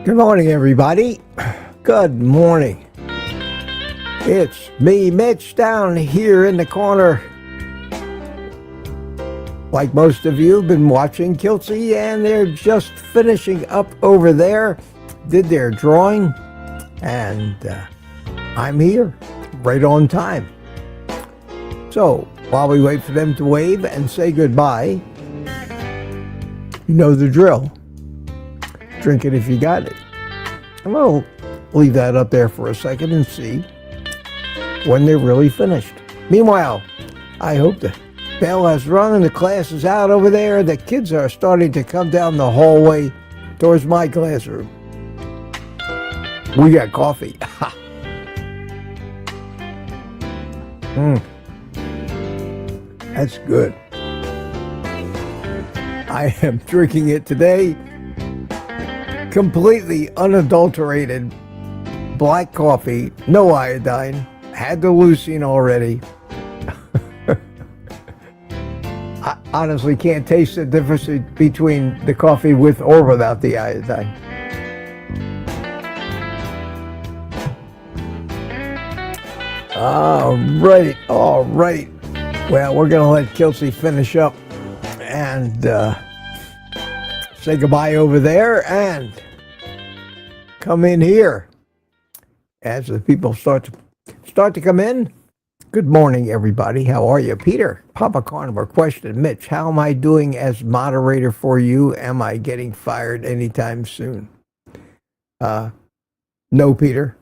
Good morning, everybody. Good morning. It's me, Mitch, down here in the corner. Like most of you have been watching Kiltsy, and they're just finishing up over there. Did their drawing, and I'm here, right on time. So, while we wait for them to wave and say goodbye, you know the drill. Drink it if you got it. And we'll leave that up there for a second and see when they're really finished. Meanwhile, I hope the bell has rung and the class is out over there. The kids are starting to come down the hallway towards my classroom. We got coffee. That's good. I am drinking it today. Completely unadulterated black coffee, no iodine. Had the leucine already. I honestly can't taste the difference between the coffee with or without the iodine. All right. Well, we're going to let Kiltsy finish up and say goodbye over there and come in here as the people start to come in. Good morning, everybody. How are you? Peter, Papa Carnivore, question. Mitch, how am I doing as moderator for you? Am I getting fired anytime soon? No, Peter.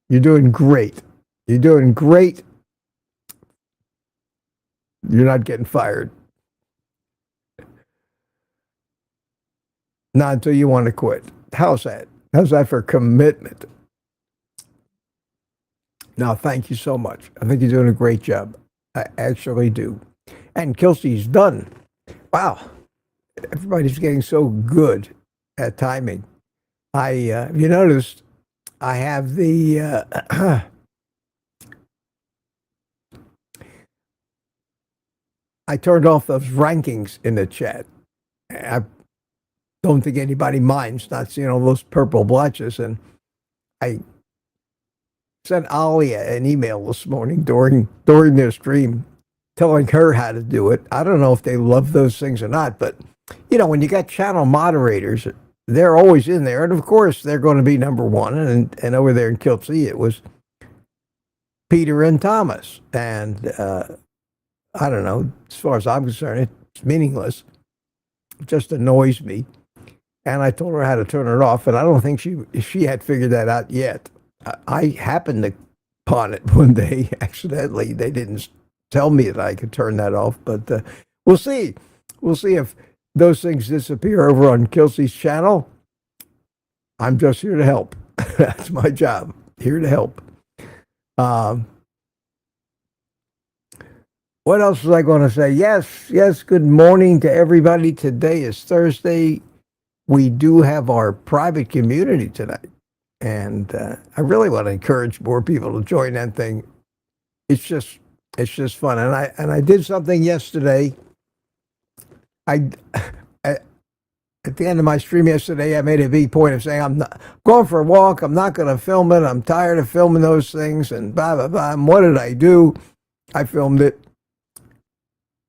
You're doing great. You're doing great. You're not getting fired. Not until you want to quit. How's that? How's that for commitment? No, thank you so much. I think you're doing a great job. I actually do. And Kiltsy's done. Wow. Everybody's getting so good at timing. You noticed, I have the, I turned off those rankings in the chat. I don't think anybody minds not seeing all those purple blotches. And I sent Alia an email this morning during their stream telling her how to do it. I don't know if they love those things or not, but you know, when you got channel moderators, they're always in there. And of course, they're going to be number one. And over there in Kiltsy, it was Peter and Thomas. And I don't know, as far as I'm concerned, it's meaningless. It just annoys me. And I told her how to turn it off, and I don't think she had figured that out yet. I happened upon it one day accidentally. They didn't tell me that I could turn that off, but we'll see. We'll see if those things disappear over on Kiltsy's channel. I'm just here to help. That's my job, here to help. What else was I going to say? Yes, good morning to everybody. Today is Thursday. We do have our private community tonight, and I really want to encourage more people to join that thing. It's just fun, and I did something yesterday. At the end of my stream yesterday, I made a big point of saying I'm not going for a walk. I'm not going to film it. I'm tired of filming those things, and blah blah blah. And what did I do? I filmed it,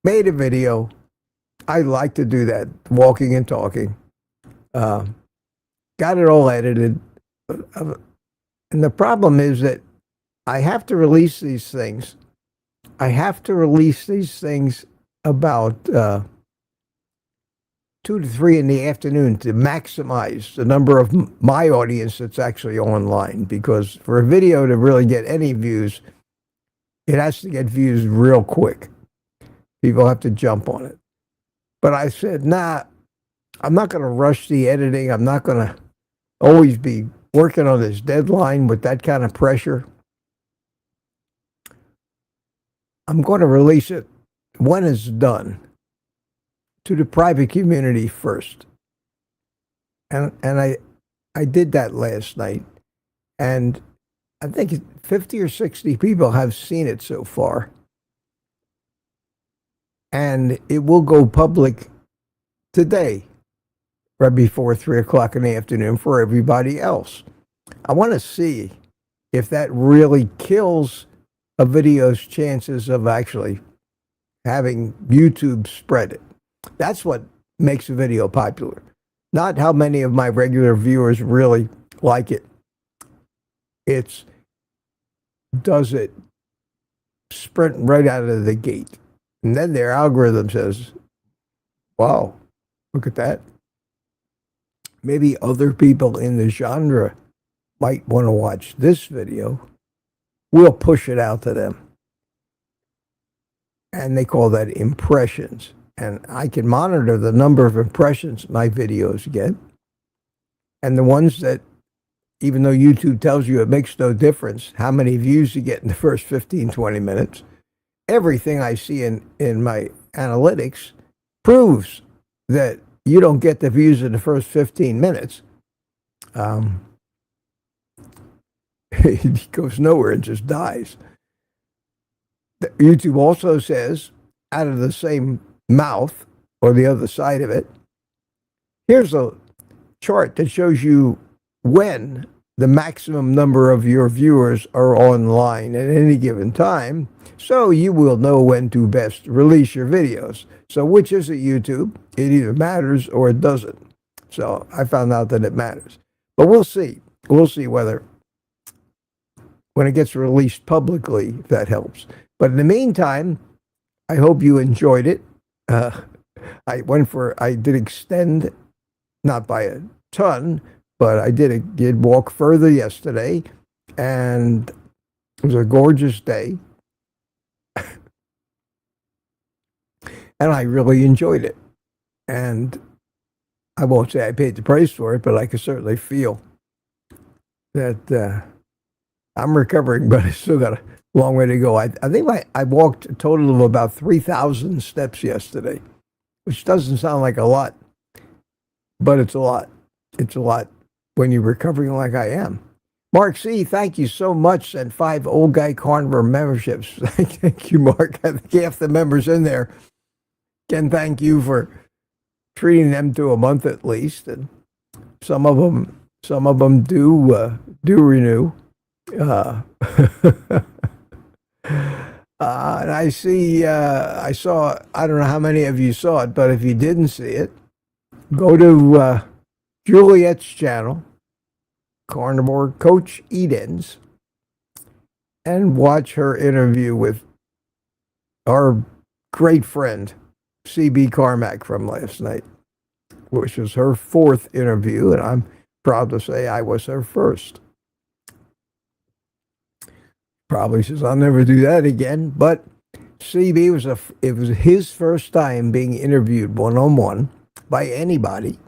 made a video. I like to do that, walking and talking. Got it all edited. And the problem is that I have to release these things. I have to release these things about 2 to 3 in the afternoon to maximize the number of my audience that's actually online. Because for a video to really get any views, it has to get views real quick. People have to jump on it. But I said, nah, I'm not going to rush the editing. I'm not going to always be working on this deadline with that kind of pressure. I'm going to release it when it's done to the private community first. And I did that last night. And I think 50 or 60 people have seen it so far. And it will go public today. right before 3 o'clock in the afternoon for everybody else. I want to see if that really kills a video's chances of actually having YouTube spread it. That's what makes a video popular. Not how many of my regular viewers really like it. It's, does it sprint right out of the gate? And then their algorithm says, wow, look at that. Maybe other people in the genre might want to watch this video. We'll push it out to them. And they call that impressions. And I can monitor the number of impressions my videos get. And the ones that, even though YouTube tells you it makes no difference how many views you get in the first 15, 20 minutes, everything I see in my analytics proves that you don't get the views in the first 15 minutes. It goes nowhere and just dies. YouTube also says, out of the same mouth, or the other side of it, here's a chart that shows you when the maximum number of your viewers are online at any given time, so you will know when to best release your videos. So which is it, YouTube? It either matters or it doesn't. So I found out that it matters. But we'll see. We'll see whether, when it gets released publicly, that helps. But in the meantime, I hope you enjoyed it. I did extend, not by a ton, but I did walk further yesterday, and it was a gorgeous day. And I really enjoyed it. And I won't say I paid the price for it, but I can certainly feel that I'm recovering, but I still got a long way to go. I think I walked a total of about 3,000 steps yesterday, which doesn't sound like a lot, but it's a lot. It's a lot when you're recovering like I am. Mark C., thank you so much. Sent 5 Old Guy Carnivore memberships. Thank you, Mark. I think half the members in there can thank you for treating them to a month at least, and some of them do renew. And I saw, I don't know how many of you saw it, but if you didn't see it, go to Juliet's channel, Carnivore Coach Edens, and watch her interview with our great friend, CB Carmack, from last night, which was her 4th interview, and I'm proud to say I was her first. Probably says I'll never do that again, but CB it was his first time being interviewed one-on-one by anybody.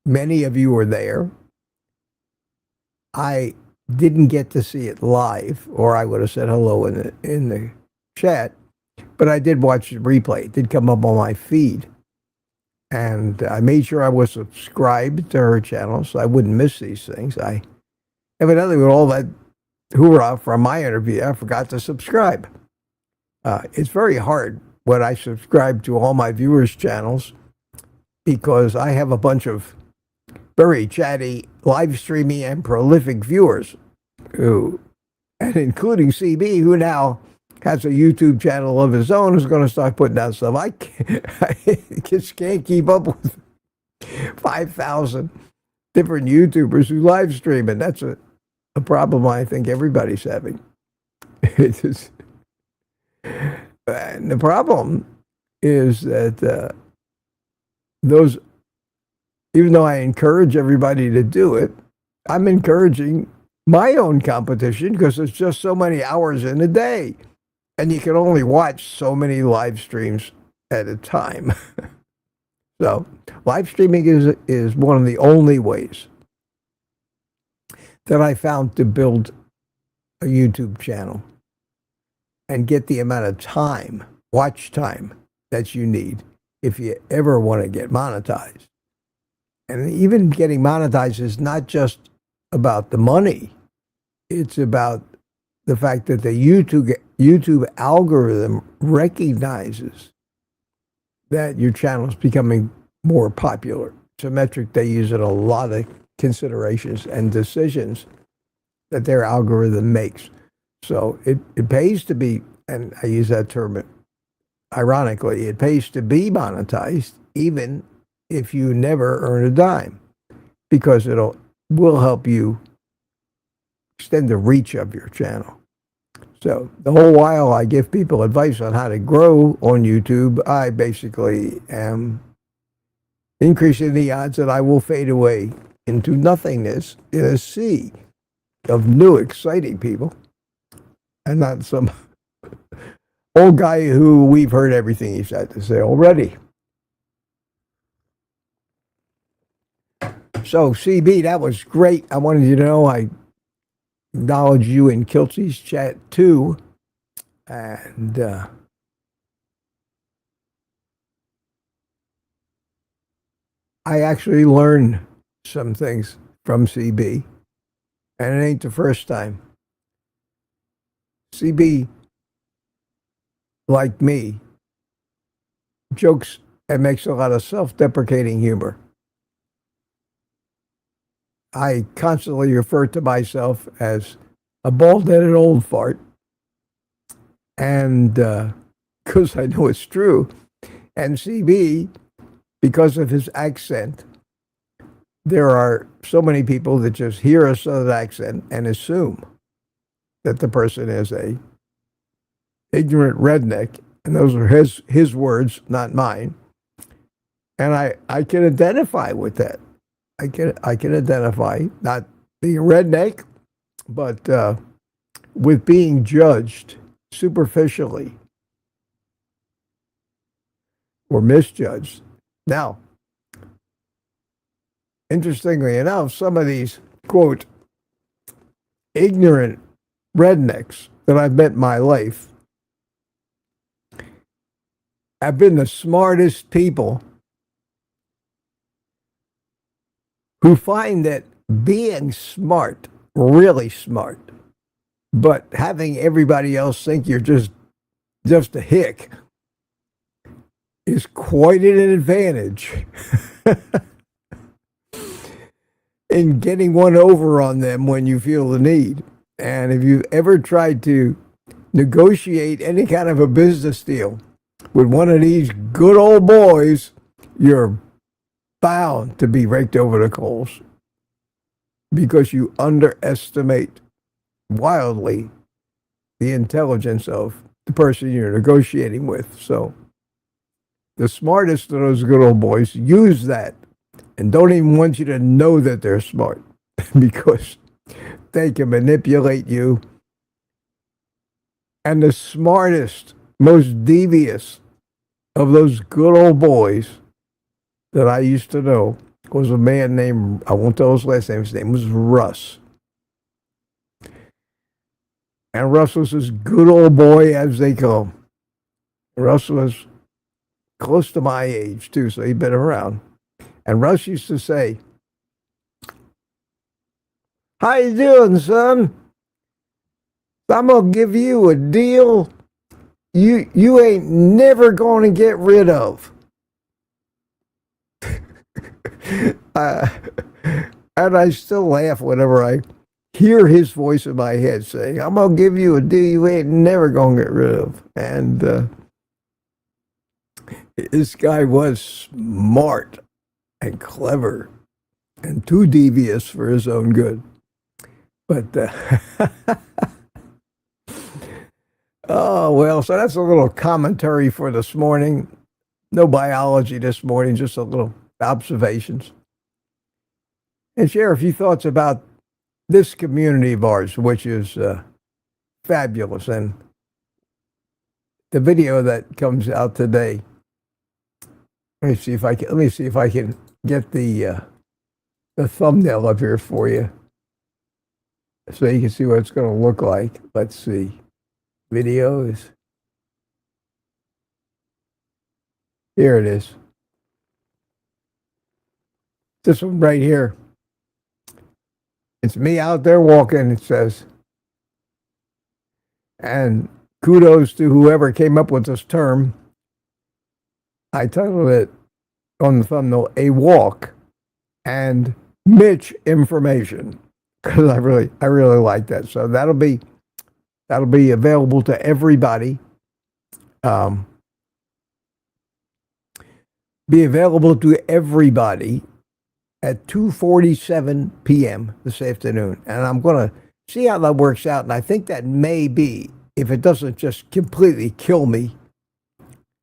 Many of you were there. I didn't get to see it live, or I would have said hello in the chat, but I did watch the replay. It did come up on my feed, and I made sure I was subscribed to her channel so I wouldn't miss these things. I evidently, with all that hoorah from my interview, I forgot to subscribe. It's very hard when I subscribe to all my viewers' channels, because I have a bunch of very chatty, live streaming, and prolific viewers, and including CB, who now has a YouTube channel of his own, who's going to start putting out stuff. I just can't keep up with 5,000 different YouTubers who live stream, and that's a problem I think everybody's having. And the problem is that those, even though I encourage everybody to do it, I'm encouraging my own competition, because there's just so many hours in a day, and you can only watch so many live streams at a time. So live streaming is one of the only ways that I found to build a YouTube channel and get the amount of time, watch time, that you need if you ever want to get monetized. And even getting monetized is not just about the money. It's about the fact that the YouTube algorithm recognizes that your channel is becoming more popular. It's a metric they use in a lot of considerations and decisions that their algorithm makes. So it pays to be, and I use that term ironically, it pays to be monetized even if you never earn a dime, because will help you extend the reach of your channel. So the whole while I give people advice on how to grow on YouTube, I basically am increasing the odds that I will fade away into nothingness in a sea of new, exciting people, and not some old guy who we've heard everything he's had to say already. So, CB, that was great. I wanted you to know I acknowledge you in Kiltsy's chat too. And I actually learned some things from CB, and it ain't the first time. CB, like me, jokes and makes a lot of self-deprecating humor. I constantly refer to myself as a bald-headed old fart, and because I know it's true. And CB, because of his accent, there are so many people that just hear a southern accent and assume that the person is a ignorant redneck, and those are his words, not mine. And I can identify with that. I can identify, not being a redneck, but with being judged superficially or misjudged. Now, interestingly enough, some of these, quote, ignorant rednecks that I've met in my life have been the smartest people, who find that being smart, really smart, but having everybody else think you're just a hick, is quite an advantage in getting one over on them when you feel the need. And if you've ever tried to negotiate any kind of a business deal with one of these good old boys, you're bound to be raked over the coals, because you underestimate wildly the intelligence of the person you're negotiating with. So the smartest of those good old boys use that and don't even want you to know that they're smart because they can manipulate you. And the smartest, most devious of those good old boys that I used to know was a man named, I won't tell his last name, his name was Russ. And Russ was as good old boy as they come. Russ was close to my age too, so he'd been around. And Russ used to say, "How you doing, son? I'm gonna give you a deal you ain't never gonna get rid of." And I still laugh whenever I hear his voice in my head saying, "I'm gonna give you a deal you ain't never gonna get rid of." And this guy was smart and clever and too devious for his own good. But oh well, so that's a little commentary for this morning. No biology this morning, just a little observations. And share a few thoughts about this community of ours, which is fabulous. And the video that comes out today, let me see if I can get the thumbnail up here for you, so you can see what it's going to look like. Let's see, videos. Here it is. This one right here. It's me out there walking, it says. And kudos to whoever came up with this term. I titled it, on the thumbnail, a walk and Mitch information, because I really like that. So that'll be available to everybody. Be available to everybody at 2:47 p.m. this afternoon, and I'm going to see how that works out. And I think that may be, if it doesn't just completely kill me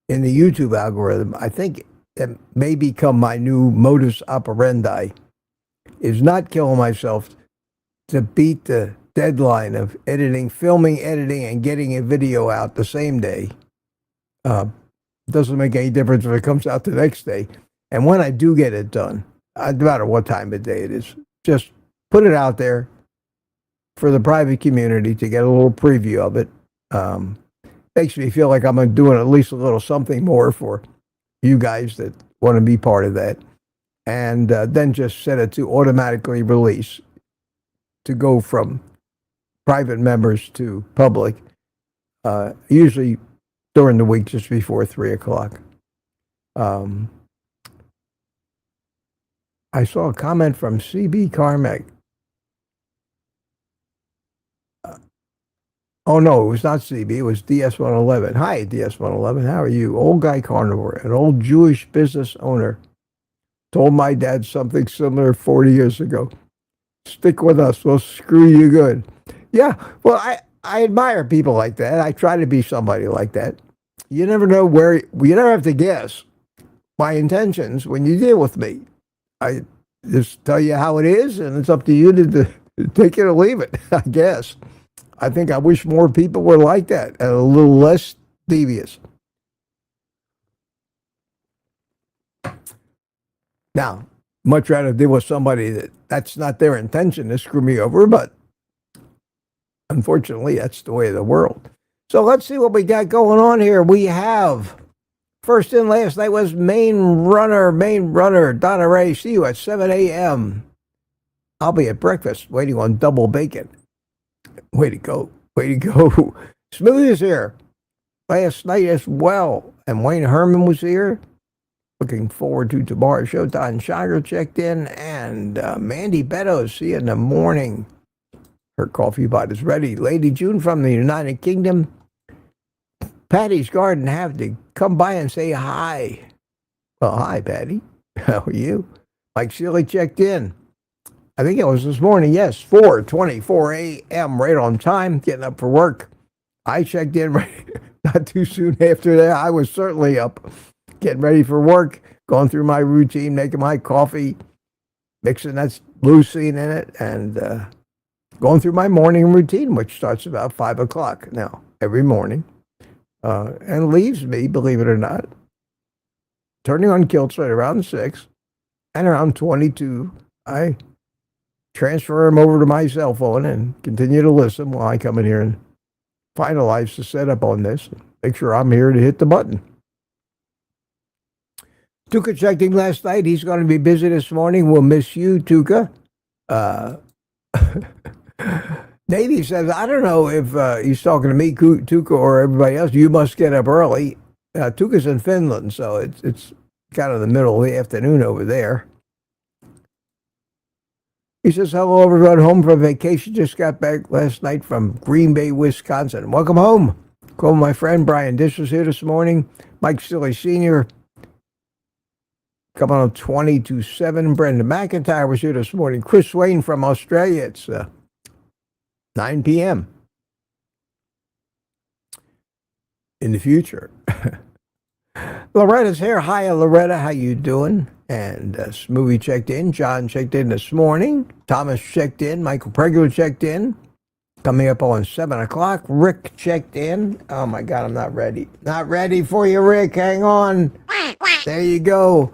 in the YouTube algorithm, I think that may become my new modus operandi, is not killing myself to beat the deadline of filming, editing, and getting a video out the same day. Doesn't make any difference if it comes out the next day. And when I do get it done, no matter what time of day it is, just put it out there for the private community to get a little preview of it. Makes me feel like I'm doing at least a little something more for you guys that want to be part of that. And then just set it to automatically release, to go from private members to public, usually during the week just before 3 o'clock. I saw a comment from CB Carmack. Oh, no, it was not CB. It was DS111. Hi, DS111. How are you? Old Guy Carnivore, an old Jewish business owner, told my dad something similar 40 years ago. Stick with us. We'll screw you good. Yeah, well, I admire people like that. I try to be somebody like that. You never know you never have to guess my intentions when you deal with me. I just tell you how it is, and it's up to you to take it or leave it, I guess. I think I wish more people were like that and a little less devious. Now, much rather deal with somebody that's not their intention to screw me over, but unfortunately, that's the way of the world. So let's see what we got going on here. We have, first in last night was Main Runner, Donna Ray. See you at 7 a.m. I'll be at breakfast waiting on double bacon. Way to go. Smoothie is here last night as well. And Wayne Herman was here. Looking forward to tomorrow's show. Don Shiger checked in. And Mandy Beddoes, see you in the morning. Her coffee pot is ready. Lady June from the United Kingdom. Patty's Garden have to come by and say hi. Well, hi, Patty. How are you? Mike Sealy checked in. I think it was this morning. Yes, 4:24 a.m. right on time, getting up for work. I checked in not too soon after that. I was certainly up, getting ready for work, going through my routine, making my coffee, mixing that leucine in it, and going through my morning routine, which starts about 5 o'clock now, every morning, and leaves me, believe it or not, turning on kilts right around 6, and around 22, I transfer them over to my cell phone and continue to listen while I come in here and finalize the setup on this, and make sure I'm here to hit the button. Tuka checked in last night. He's going to be busy this morning. We'll miss you, Tuka. Navy says, I don't know if he's talking to me, Tuka, or everybody else. You must get up early. Tuka's in Finland, so it's kind of the middle of the afternoon over there. He says, hello, everyone. Home from vacation. Just got back last night from Green Bay, Wisconsin. Welcome home. Call my friend Brian Dish was here this morning. Mike Silly Sr. Coming on 20 to 7. Brenda McIntyre was here this morning. Chris Swain from Australia. It's 9 p.m. in the future. Loretta's here. Hi, Loretta. How you doing? And Smoothie checked in. John checked in this morning. Thomas checked in. Michael Pregler checked in. Coming up on 7 o'clock. Rick checked in. Oh, my God, I'm not ready. Not ready for you, Rick. Hang on. There you go.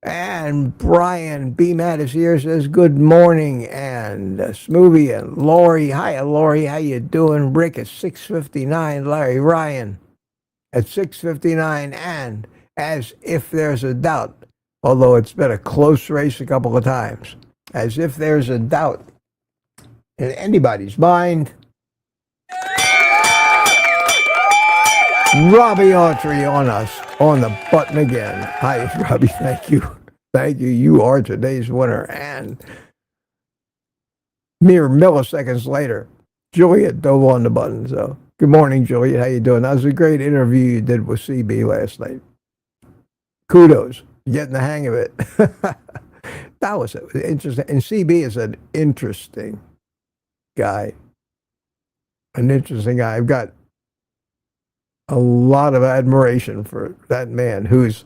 And Brian B. Matt is here, says good morning. And Smoothie and Lori. Hi, Lori. How you doing? Rick at 6:59. Larry Ryan at 6:59. And as if there's a doubt, although it's been a close race a couple of times, as if there's a doubt in anybody's mind, Robbie Autry on us. on the button again. Hi, Robbie. Thank you. Thank you. You are today's winner. And mere milliseconds later, Juliet dove on the button. So good morning, Juliet. How you doing? That was a great interview you did with CB last night. Kudos. You're getting the hang of it. That was interesting. And CB is an interesting guy. An interesting guy. I've got a lot of admiration for that man who's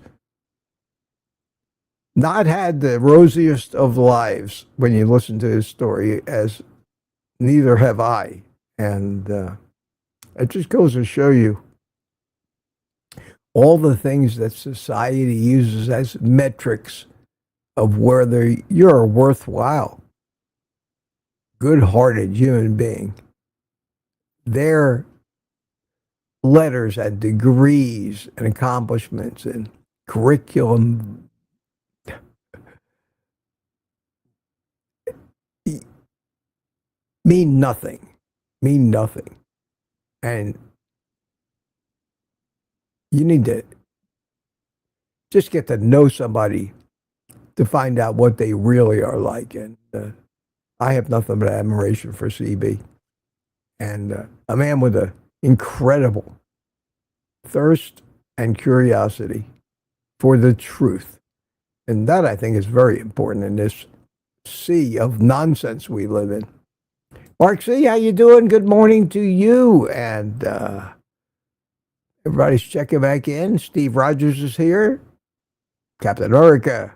not had the rosiest of lives when you listen to his story, as neither have I. And it just goes to show you all the things that society uses as metrics of whether you're a worthwhile, good-hearted human being. Their letters and degrees and accomplishments and curriculum mean nothing. And you need to just get to know somebody to find out what they really are like. And I have nothing but admiration for CB. And a man with an incredible thirst and curiosity for the truth. And that, I think, is very important in this sea of nonsense we live in. Mark C., how you doing? Good morning to you. And everybody's checking back in. Steve Rogers is here. Captain America.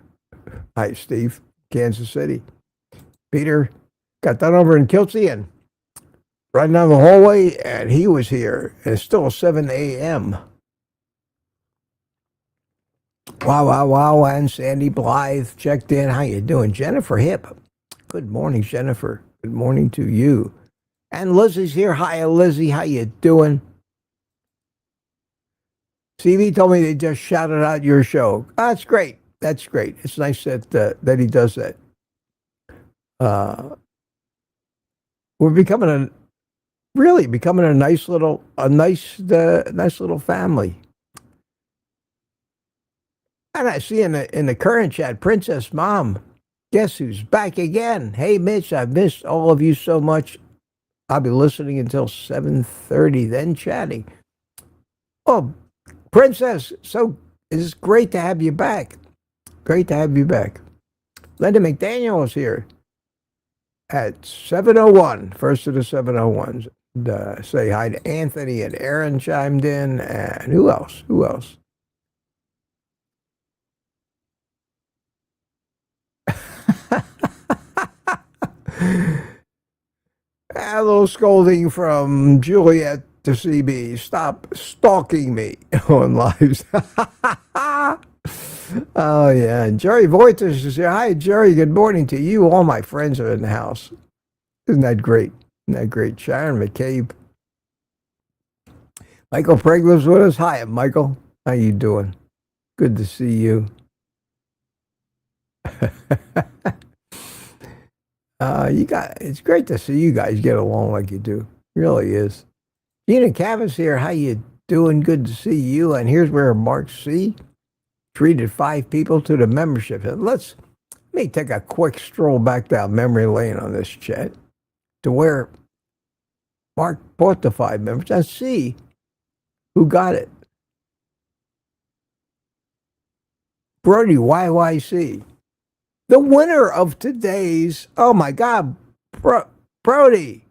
Hi, Steve. Kansas City. Peter got done over in Kiltsy and riding down the hallway, and he was here. And it's still 7 a.m. Wow. And Sandy Blythe checked in. How you doing? Jennifer Hip. Good morning, Jennifer. Good morning to you. And Lizzie's here. Hi, Lizzie. How you doing? CV told me they just shouted out your show. That's great. That's great. It's nice that he does that. We're becoming a nice little family. And I see in the current chat, Princess Mom, guess who's back again? Hey, Mitch, I've missed all of you so much. I'll be listening until 7:30, then chatting. Oh, Princess, so it's great to have you back. Great to have you back. Linda McDaniel is here at 7:01, first of the 7:01s. Say hi to Anthony and Aaron chimed in. And who else? A little scolding from Juliet to CB. Stop stalking me on lives. Oh, yeah. And Jerry Voitis is here. Hi, Jerry. Good morning to you. All my friends are in the house. Isn't that great? Sharon McCabe. Michael Preg lives with us. Hi, Michael. How you doing? Good to see you. It's great to see you guys get along like you do. It really is. Gina Cavas here. How you doing? Good to see you. And here's where Mark C. treated 5 people to the membership. And let me take a quick stroll back down memory lane on this chat to where Mark bought the 5 members and see who got it. Brody YYC. The winner of today's, oh my God, Brody.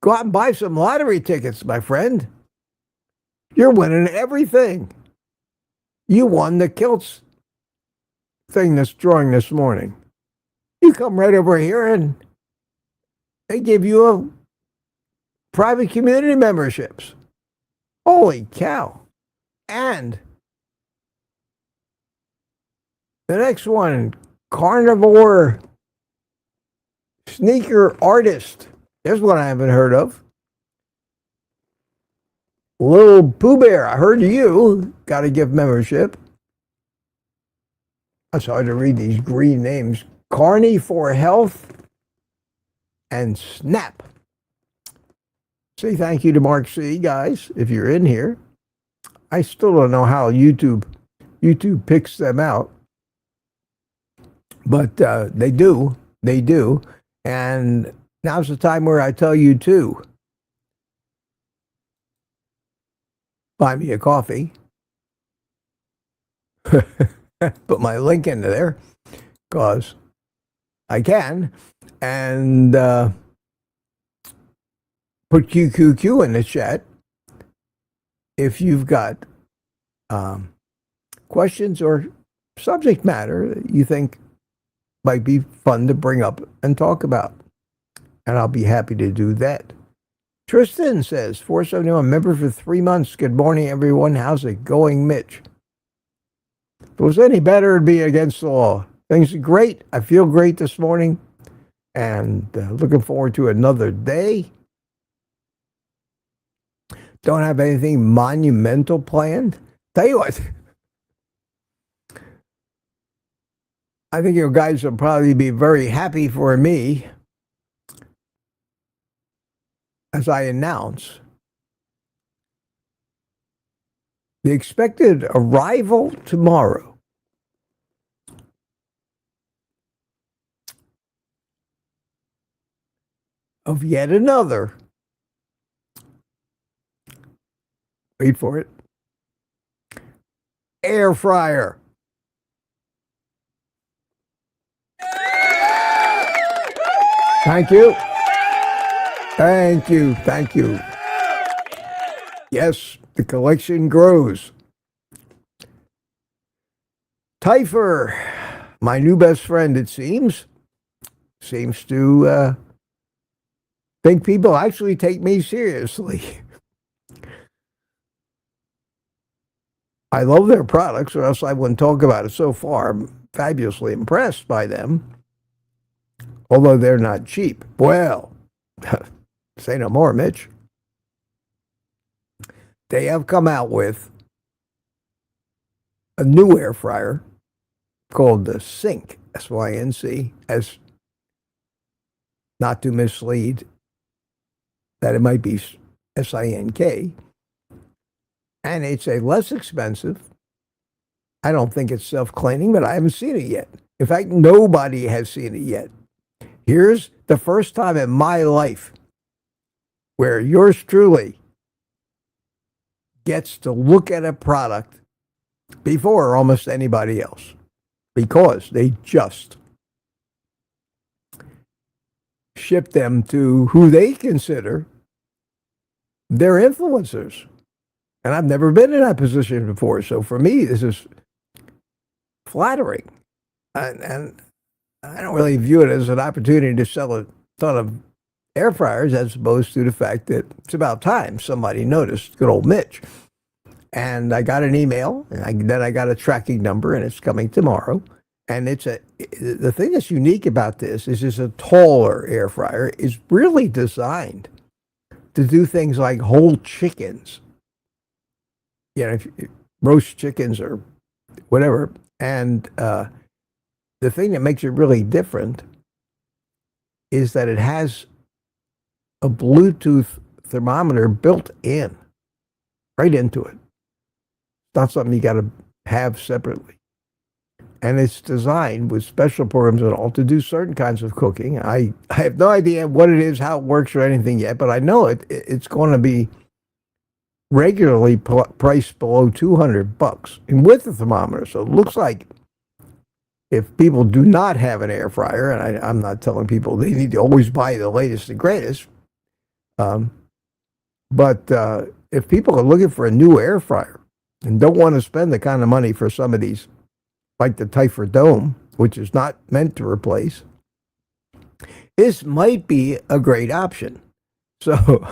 Go out and buy some lottery tickets, my friend. You're winning everything. You won the kilts thing that's drawing this morning. You come right over here and they give you a private community memberships. Holy cow. And the next one, Carnivore Sneaker Artist. There's one I haven't heard of. Little Pooh Bear, I heard you. Got to give membership. It's hard to read these green names. Carney for Health and Snap. Say thank you to Mark C, guys, if you're in here. I still don't know how YouTube picks them out, but they do. They do. And now's the time where I tell you to buy me a coffee. Put my link into there because I can. And put QQQ in the chat if you've got questions or subject matter that you think might be fun to bring up and talk about. And I'll be happy to do that. Tristan says, 471, member for 3 months. Good morning, everyone. How's it going, Mitch? If it was any better, it'd be against the law. Things are great. I feel great this morning. And looking forward to another day. Don't have anything monumental planned. Tell you what, I think you guys will probably be very happy for me as I announce the expected arrival tomorrow of yet another, wait for it, air fryer. Thank you. Thank you. Thank you. Yes, the collection grows. Typher, my new best friend, it seems to think people actually take me seriously. I love their products, or else I wouldn't talk about it so far. I'm fabulously impressed by them, although they're not cheap. Well, say no more, Mitch. They have come out with a new air fryer called the Sync, S-Y-N-C, as not to mislead that it might be S-I-N-K. And it's a less expensive. I don't think it's self-cleaning, but I haven't seen it yet. In fact, nobody has seen it yet. Here's the first time in my life where yours truly gets to look at a product before almost anybody else, because they just ship them to who they consider their influencers. And I've never been in that position before. So for me, this is flattering. And I don't really view it as an opportunity to sell a ton of air fryers, as opposed to the fact that it's about time somebody noticed good old Mitch. And I got an email, and then I got a tracking number, and it's coming tomorrow. And the thing that's unique about this is it's a taller air fryer. It's really designed to do things like whole chickens. You know, roast chickens or whatever. And the thing that makes it really different is that it has a Bluetooth thermometer built in, right into it. It's not something you got to have separately. And it's designed with special programs and all to do certain kinds of cooking. I have no idea what it is, how it works, or anything yet, but I know it's going to be regularly priced below $200 and with the thermometer. So it looks like if people do not have an air fryer, and I'm not telling people they need to always buy the latest and greatest, but if people are looking for a new air fryer and don't want to spend the kind of money for some of these, like the Typher Dome, which is not meant to replace, this might be a great option. So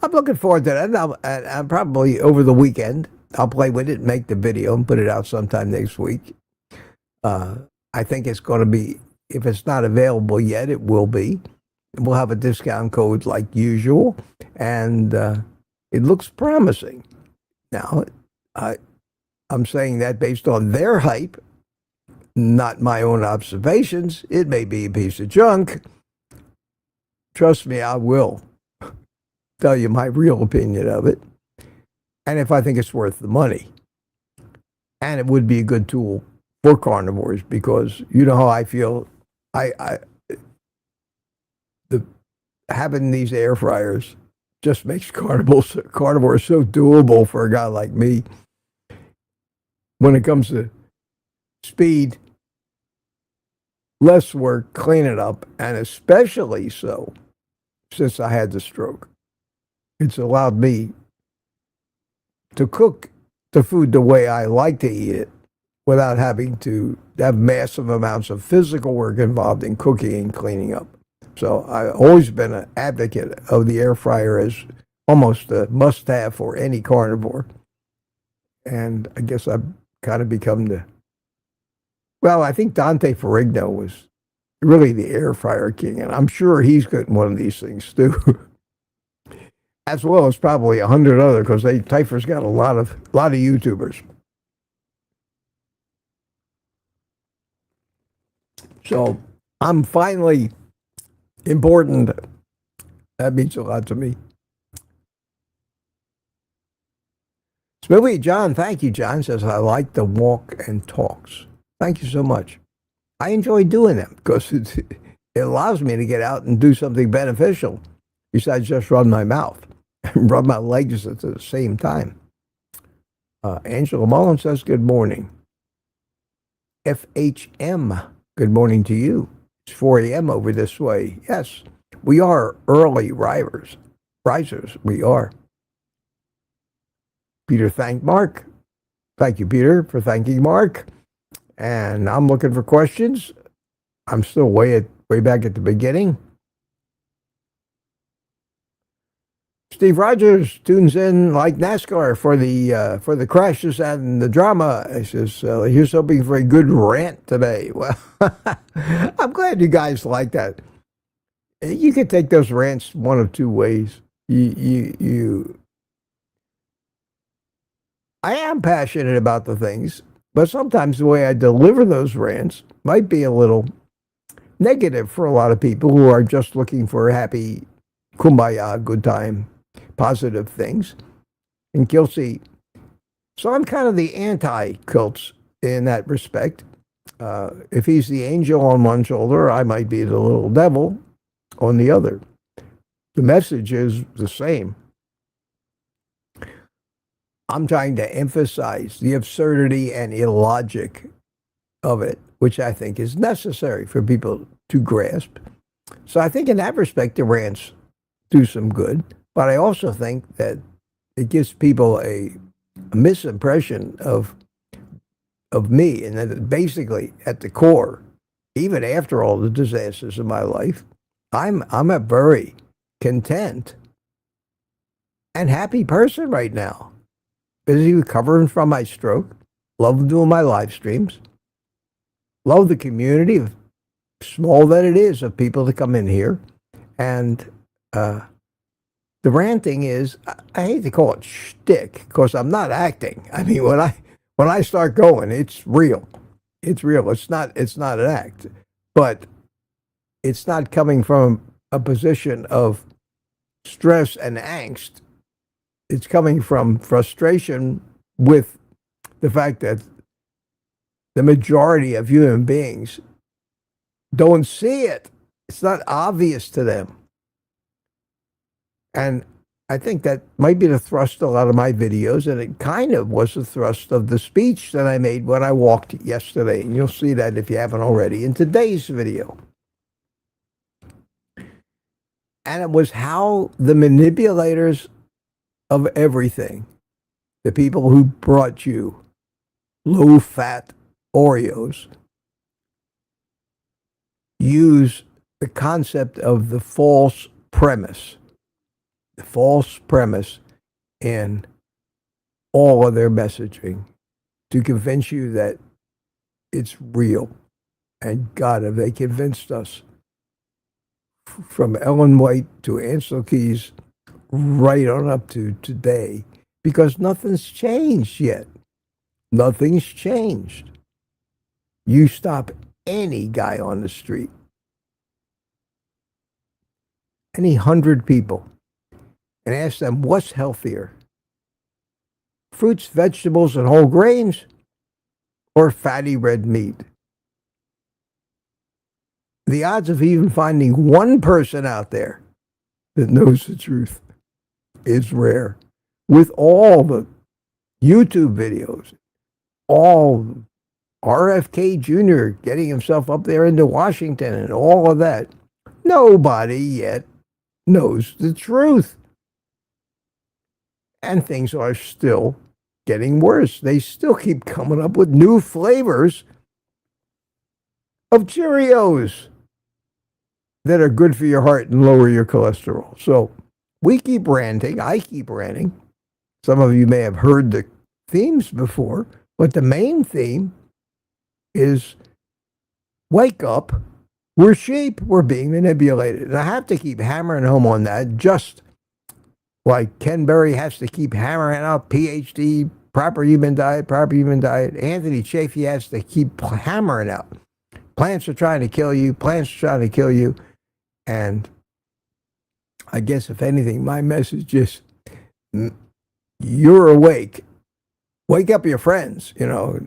I'm looking forward to that. And I'll probably over the weekend, I'll play with it and make the video and put it out sometime next week. I think it's going to be, if it's not available yet, it will be. We'll have a discount code like usual. And it looks promising. Now, I'm saying that based on their hype, not my own observations. It may be a piece of junk. Trust me, I will tell you my real opinion of it. and if I think it's worth the money. And it would be a good tool for carnivores because you know how I feel. I the having these air fryers just makes carnivores so doable for a guy like me. When it comes to speed, less work, clean it up, and especially so since I had the stroke. It's allowed me to cook the food the way I like to eat it without having to have massive amounts of physical work involved in cooking and cleaning up. So I've always been an advocate of the air fryer as almost a must-have for any carnivore. And I guess I've kind of become well, I think Dante Ferrigno was really the air fryer king, and I'm sure he's getting one of these things too. As well as probably 100 other, because Typher's got a lot of YouTubers. So I'm finally important. That means a lot to me. Smoothie John, thank you, John, says, I like the walk and talks. Thank you so much. I enjoy doing them because it allows me to get out and do something beneficial besides just run my mouth and rub my legs at the same time. Angela Mullen says, good morning. FHM, good morning to you. It's 4 a.m. over this way. Yes, we are early risers. We are. Peter thanked Mark. Thank you, Peter, for thanking Mark. And I'm looking for questions. I'm still way back at the beginning. Steve Rogers tunes in like NASCAR for the crashes and the drama. He says, here's hoping for a good rant today. Well, I'm glad you guys like that. You can take those rants one of two ways. I am passionate about the things, but sometimes the way I deliver those rants might be a little negative for a lot of people who are just looking for a happy, kumbaya, good time, positive things. And Kelsey, so I'm kind of the anti-Kultz in that respect. If he's the angel on one shoulder, I might be the little devil on the other. The message is the same. I'm trying to emphasize the absurdity and illogic of it, which I think is necessary for people to grasp. So I think in that respect, the rants do some good. But I also think that it gives people a misimpression of me, and that basically at the core, even after all the disasters of my life, I'm a very content and happy person right now. Busy recovering from my stroke, love doing my live streams, love the community, small that it is, of people that come in here, and the ranting is, I hate to call it shtick because I'm not acting. I mean, when I start going, it's real. It's real. It's not an act, but it's not coming from a position of stress and angst. It's coming from frustration with the fact that the majority of human beings don't see it. It's not obvious to them. And I think that might be the thrust of a lot of my videos, and it kind of was the thrust of the speech that I made when I walked yesterday. And you'll see that if you haven't already in today's video. And it was how the manipulators of everything, the people who brought you low-fat Oreos, use the concept of the false premise in all of their messaging to convince you that it's real. And God, have they convinced us, from Ellen White to Ansel Keys, right on up to today, because nothing's changed yet. Nothing's changed. You stop any guy on the street, any 100 people, and ask them what's healthier, fruits, vegetables, and whole grains, or fatty red meat. The odds of even finding one person out there that knows the truth is rare. With all the YouTube videos, all RFK Jr. getting himself up there into Washington and all of that, nobody yet knows the truth. And things are still getting worse. They still keep coming up with new flavors of Cheerios that are good for your heart and lower your cholesterol. So we keep ranting. I keep ranting. Some of you may have heard the themes before, but the main theme is wake up. We're sheep. We're being manipulated. And I have to keep hammering home on that, just like Ken Berry has to keep hammering out PhD, proper human diet, proper human diet. Anthony Chafee has to keep hammering out. Plants are trying to kill you. Plants are trying to kill you. And I guess, if anything, my message is, you're awake. Wake up your friends. You know,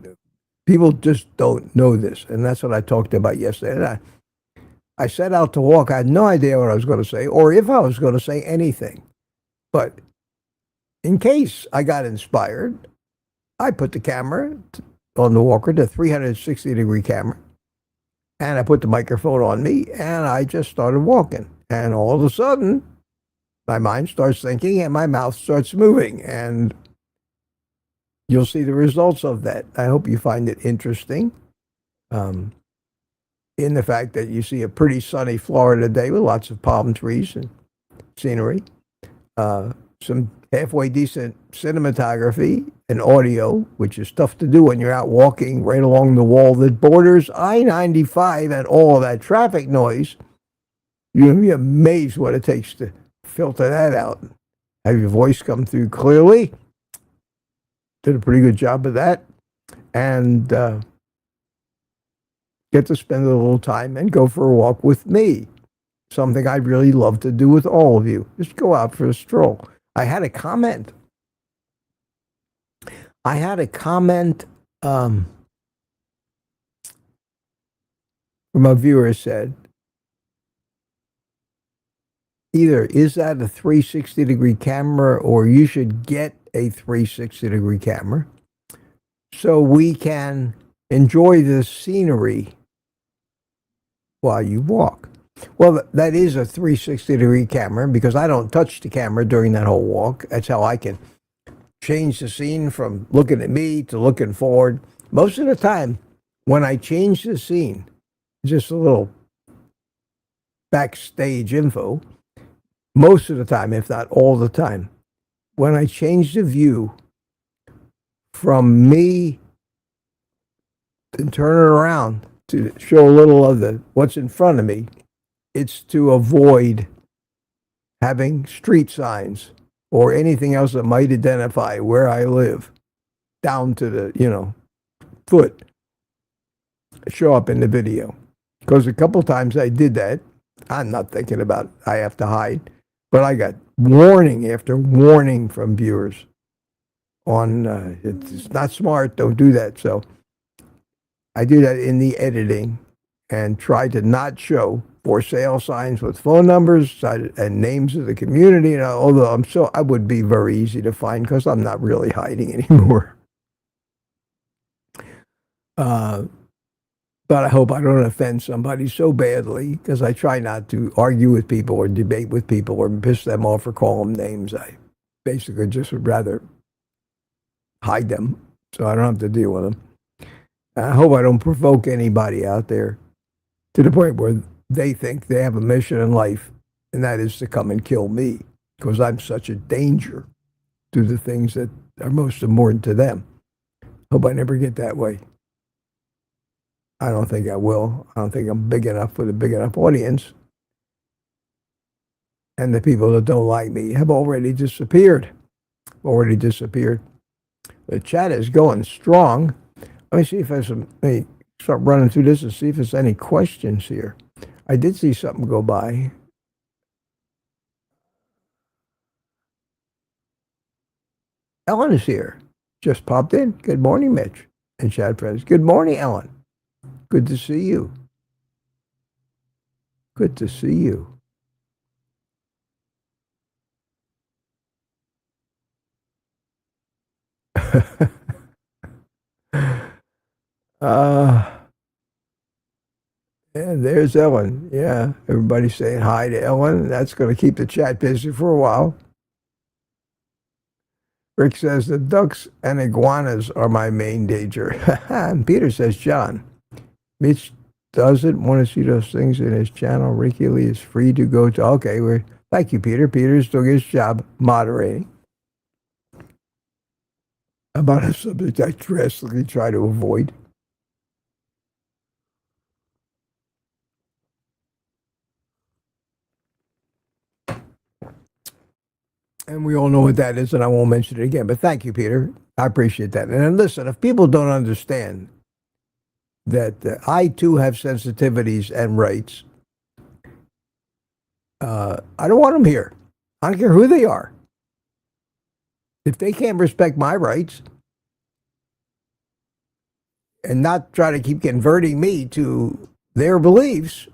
people just don't know this. And that's what I talked about yesterday. And I set out to walk. I had no idea what I was going to say or if I was going to say anything. But in case I got inspired, I put the camera on the walker, the 360-degree camera, and I put the microphone on me, and I just started walking. And all of a sudden, my mind starts thinking and my mouth starts moving. And you'll see the results of that. I hope you find it interesting. In the fact that you see a pretty sunny Florida day with lots of palm trees and scenery. Some halfway decent cinematography and audio, which is tough to do when you're out walking right along the wall that borders I-95 and all of that traffic noise. You're going to be amazed what it takes to filter that out. Have your voice come through clearly. Did a pretty good job of that. And get to spend a little time and go for a walk with me. Something I'd really love to do with all of you. Just go out for a stroll. I had a comment. From a viewer said, either is that a 360-degree camera or you should get a 360-degree camera so we can enjoy the scenery while you walk. Well, that is a 360-degree camera because I don't touch the camera during that whole walk. That's how I can change the scene from looking at me to looking forward. Most of the time, when I change the scene, just a little backstage info, most of the time, if not all the time, when I change the view from me and turn it around to show a little of the what's in front of me, it's to avoid having street signs or anything else that might identify where I live, down to the, foot, show up in the video. Because a couple times I did that. I'm not thinking about I have to hide, but I got warning after warning from viewers on it's not smart, don't do that. So I do that in the editing and try to not show for sale signs with phone numbers and names of the community. Although I would be very easy to find because I'm not really hiding anymore. But I hope I don't offend somebody so badly because I try not to argue with people or debate with people or piss them off or call them names. I basically just would rather hide them so I don't have to deal with them. And I hope I don't provoke anybody out there to the point where they think they have a mission in life, and that is to come and kill me because I'm such a danger to the things that are most important to them. Hope I never get that way. I don't think I will. I don't think I'm big enough with a big enough audience. And the people that don't like me have already disappeared. The chat is going strong. Let me see if let me start running through this and see if there's any questions here. I did see something go by. Ellen is here. just popped in. Good morning, Mitch and chat friends. Good morning, Ellen. Good to see you. Good to see you. And there's Ellen. Yeah, everybody's saying hi to Ellen. That's going to keep the chat busy for a while. Rick says the ducks and iguanas are my main danger. And Peter says, John, Mitch doesn't want to see those things in his channel. Ricky Lee is free to go to. Okay, thank you, Peter. Peter's doing his job moderating. About a subject I drastically try to avoid. And we all know what that is, and I won't mention it again. But thank you, Peter. I appreciate that. And then listen, if people don't understand that I, too, have sensitivities and rights, I don't want them here. I don't care who they are. If they can't respect my rights and not try to keep converting me to their beliefs,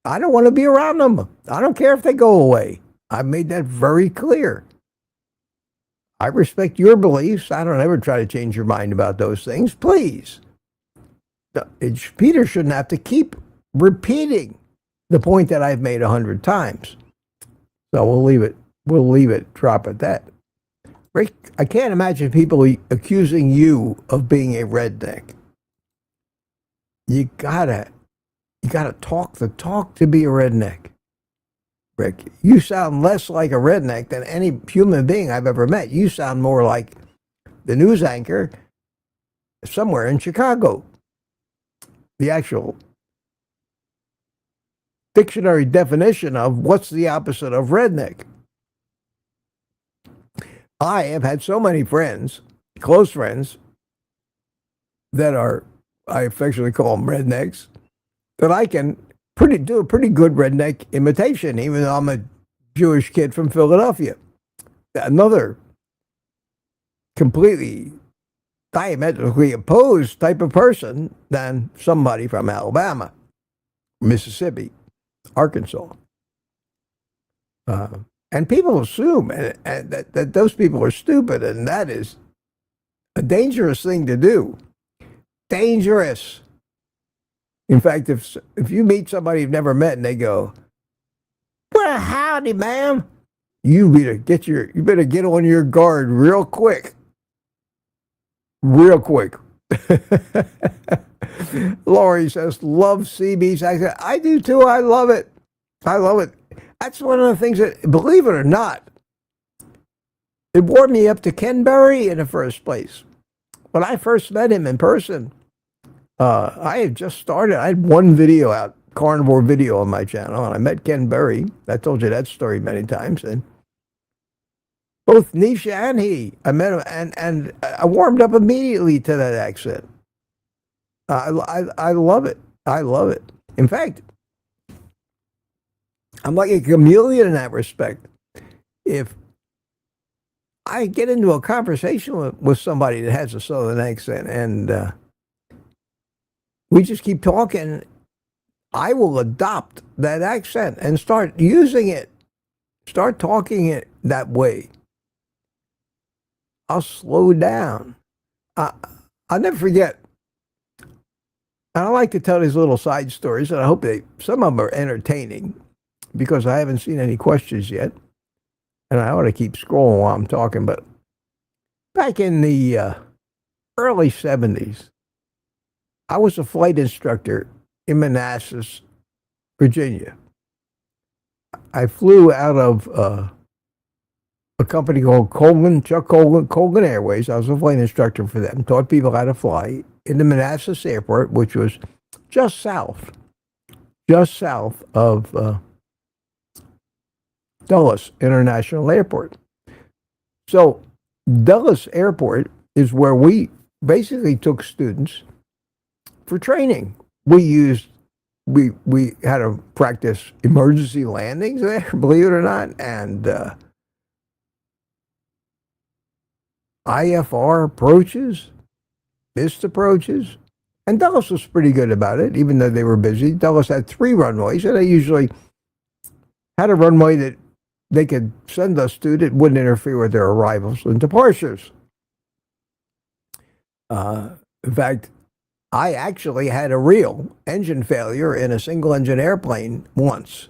I don't want to be around them. I don't care if they go away. I've made that very clear. I respect your beliefs. I don't ever try to change your mind about those things. Please. Peter shouldn't have to keep repeating the point that I've made 100 times. So we'll leave it. We'll leave it. Drop at that. Rick, I can't imagine people accusing you of being a redneck. You gotta talk the talk to be a redneck. Rick, you sound less like a redneck than any human being I've ever met. You sound more like the news anchor somewhere in Chicago. The actual dictionary definition of what's the opposite of redneck. I have had so many friends, close friends, that I affectionately call them rednecks, that I can do a pretty good redneck imitation, even though I'm a Jewish kid from Philadelphia. Another completely diametrically opposed type of person than somebody from Alabama, Mississippi, Arkansas. And people assume that those people are stupid, and that is a dangerous thing to do. Dangerous. In fact, if you meet somebody you've never met and they go, "Well, howdy, ma'am," you better get on your guard real quick. Real quick. Laurie says, "Love CB's accent." I do too. I love it. I love it. That's one of the things that, believe it or not, it warmed me up to Ken Berry in the first place. When I first met him in person, I had just started. I had one video out, Carnivore video on my channel, and I met Ken Berry. I told you that story many times. And both Nisha and he, I met him, and I warmed up immediately to that accent. I love it. I love it. In fact, I'm like a chameleon in that respect. If I get into a conversation with somebody that has a Southern accent and we just keep talking, I will adopt that accent and start using it, start talking it that way. I'll slow down. I'll never forget. And I like to tell these little side stories, and I hope some of them are entertaining, because I haven't seen any questions yet. And I ought to keep scrolling while I'm talking. But back in the early 70s, I was a flight instructor in Manassas, Virginia. I flew out of a company called Chuck Colgan Airways. I was a flight instructor for them, taught people how to fly in the Manassas airport, which was just south of Dulles International Airport. So Dulles Airport is where we basically took students for training. We had to practice emergency landings there, believe it or not, and IFR approaches, missed approaches. And Dulles was pretty good about it, even though they were busy. Dulles had 3 runways, and they usually had a runway that they could send us to that wouldn't interfere with their arrivals and departures. In fact, I actually had a real engine failure in a single-engine airplane once.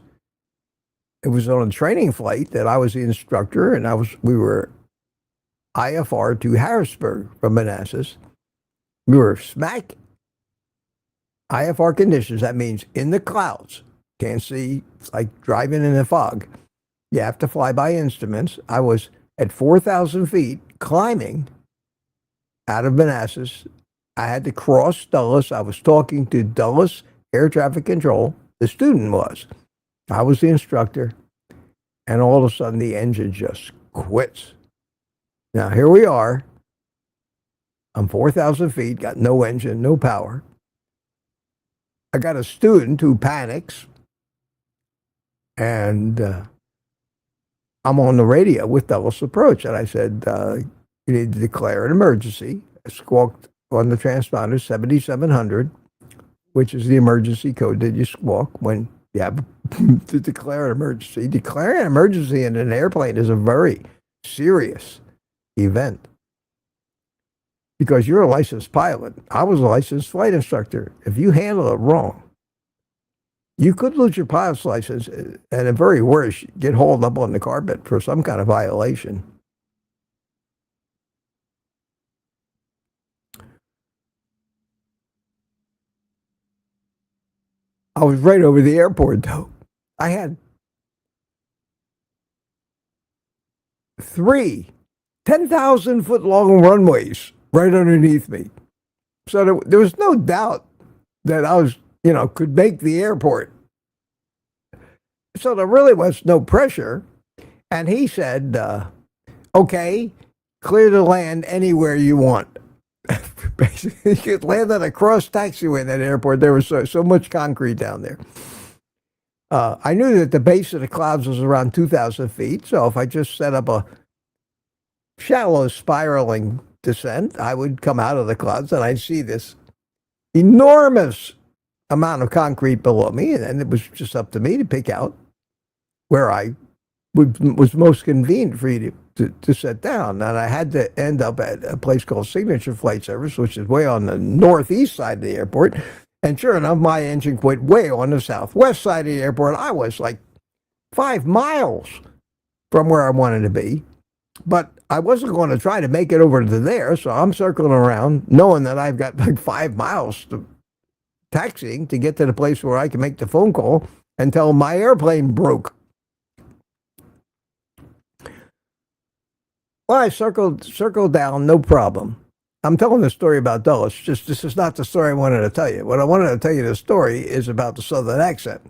It was on a training flight that I was the instructor, and we were IFR to Harrisburg from Manassas. We were smack IFR conditions. That means in the clouds. Can't see. It's like driving in a fog. You have to fly by instruments. I was at 4,000 feet climbing out of Manassas. I had to cross Dulles. I was talking to Dulles Air Traffic Control. The student was. I was the instructor. And all of a sudden, the engine just quits. Now, here we are. I'm 4,000 feet, got no engine, no power. I got a student who panics. And I'm on the radio with Dulles Approach. And I said, you need to declare an emergency. I squawked on the transponder 7700, which is the emergency code that you squawk when you have to declare an emergency. Declaring an emergency in an airplane is a very serious event because you're a licensed pilot. I was a licensed flight instructor. If you handle it wrong, you could lose your pilot's license and at very worst, get hauled up on the carpet for some kind of violation. I was right over the airport, though. I had 3 10,000-foot-long runways right underneath me. So there was no doubt that I was, could make the airport. So there really was no pressure. And he said, okay, clear the land anywhere you want. Basically, you could land on a cross taxiway in that airport. There was so much concrete down there. I knew that the base of the clouds was around 2,000 feet. So if I just set up a shallow spiraling descent, I would come out of the clouds and I'd see this enormous amount of concrete below me. And it was just up to me to pick out where I was most convenient for you to set down. And I had to end up at a place called Signature Flight Service, which is way on the northeast side of the airport. And sure enough, my engine quit way on the southwest side of the airport. I was like 5 miles from where I wanted to be. But I wasn't going to try to make it over to there, so I'm circling around knowing that I've got like 5 miles to taxiing to get to the place where I can make the phone call and tell them my airplane broke. Well, I circled down, no problem. I'm telling the story about Dulles. Just this is not the story I wanted to tell you. What I wanted to tell you the story is about the Southern accent.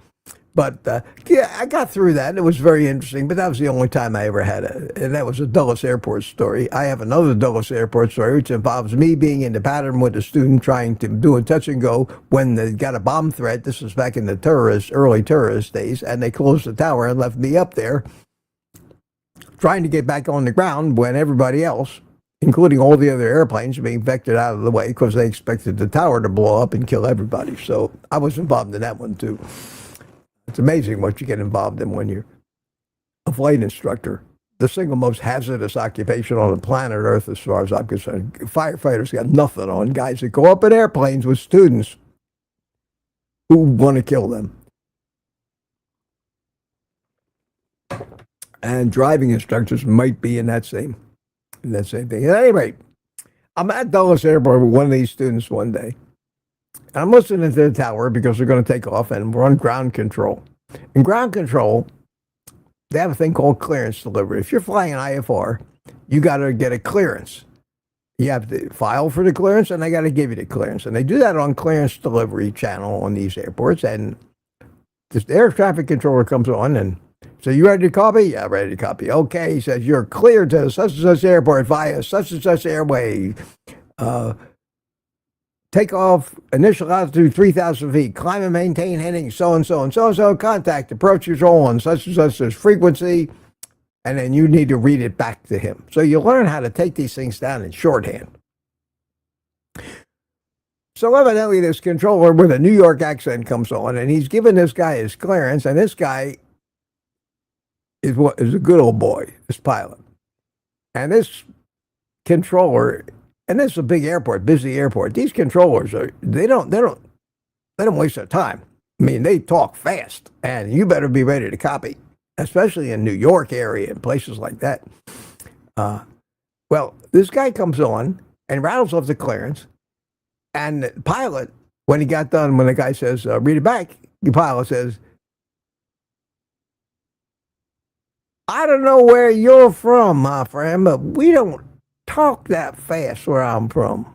But yeah, I got through that. It was very interesting, but that was the only time I ever had it. And that was a Dulles Airport story. I have another Dulles Airport story, which involves me being in the pattern with a student trying to do a touch and go when they got a bomb threat. This was back in the early tourist days, and they closed the tower and left me up there trying to get back on the ground when everybody else, including all the other airplanes, being vectored out of the way because they expected the tower to blow up and kill everybody. So I was involved in that one too. It's amazing what you get involved in when you're a flight instructor. The single most hazardous occupation on the planet Earth, as far as I'm concerned. Firefighters got nothing on guys that go up in airplanes with students who want to kill them. And driving instructors might be in that same thing. At any rate, I'm at Dulles Airport with one of these students one day. And I'm listening to the tower because we're going to take off and we're on ground control. In ground control, they have a thing called clearance delivery. If you're flying an IFR, you got to get a clearance. You have to file for the clearance and they got to give you the clearance. And they do that on clearance delivery channel on these airports. And the air traffic controller comes on and so you ready to copy? Yeah, ready to copy. Okay, he says, you're cleared to such and such airport via such and such airway. Take off, initial altitude 3,000 feet. Climb and maintain heading so and so and so and so. Contact approach control on such and such frequency. and then you need to read it back to him. So you learn how to take these things down in shorthand. So evidently this controller with a New York accent comes on, and he's giving this guy his clearance, and this guy is a good old boy, this pilot. And this controller, and this is a big airport, busy airport. These controllers they don't waste their time. I mean, they talk fast, and you better be ready to copy, especially in New York area and places like that. Well, this guy comes on and rattles off the clearance, and the pilot, when he got done, when the guy says, read it back, the pilot says, I don't know where you're from, my friend, but we don't talk that fast where I'm from.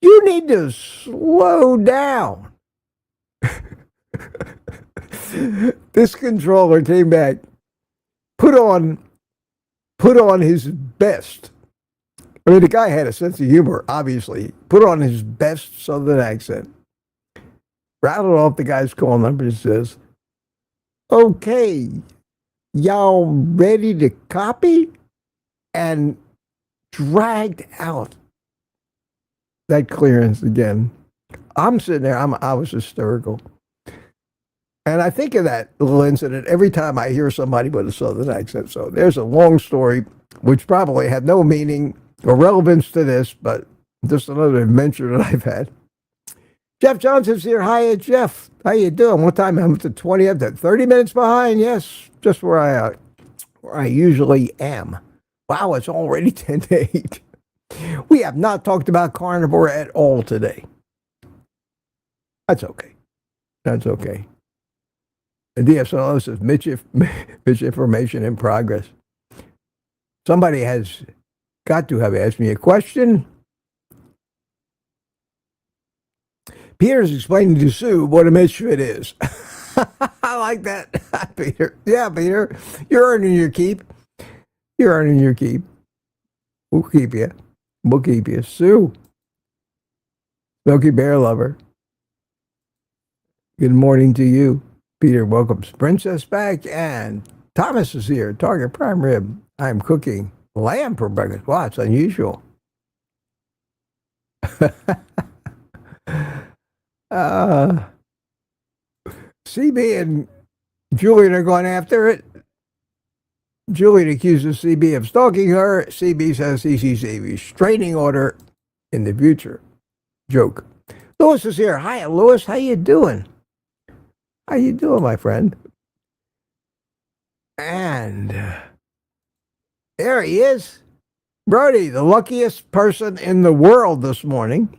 You need to slow down. This controller came back, put on his best. I mean, the guy had a sense of humor, obviously. Put on his best Southern accent. Rattled off the guy's call number and says, okay, y'all ready to copy? And dragged out that clearance again. I'm sitting there, I was hysterical. And I think of that little incident every time I hear somebody with a Southern accent. So there's a long story, which probably had no meaning or relevance to this, but just another adventure that I've had. Jeff Johnson's here. Hiya, Jeff. How you doing? What time? I'm to 20, I'm to 30 minutes behind. Yes, just where I usually am. Wow, it's already 10 to 8. We have not talked about carnivore at all today. That's okay. That's okay. The DSLO says misinformation in progress. Somebody has got to have asked me a question. Peter's explaining to Sue what a misfit is. I like that, Peter. Yeah, Peter, you're earning your keep. You're earning your keep. We'll keep you. We'll keep you. Sue, Smoky Bear Lover. Good morning to you. Peter welcomes Princess back, and Thomas is here. Target prime rib. I'm cooking lamb for breakfast. Wow, it's unusual. CB and Julian are going after it. Julian accuses CB of stalking her. CB says he sees a restraining order in the future. Joke. Lewis is here. Hi, Lewis. How you doing? How you doing, my friend? And there he is. Brody, the luckiest person in the world this morning.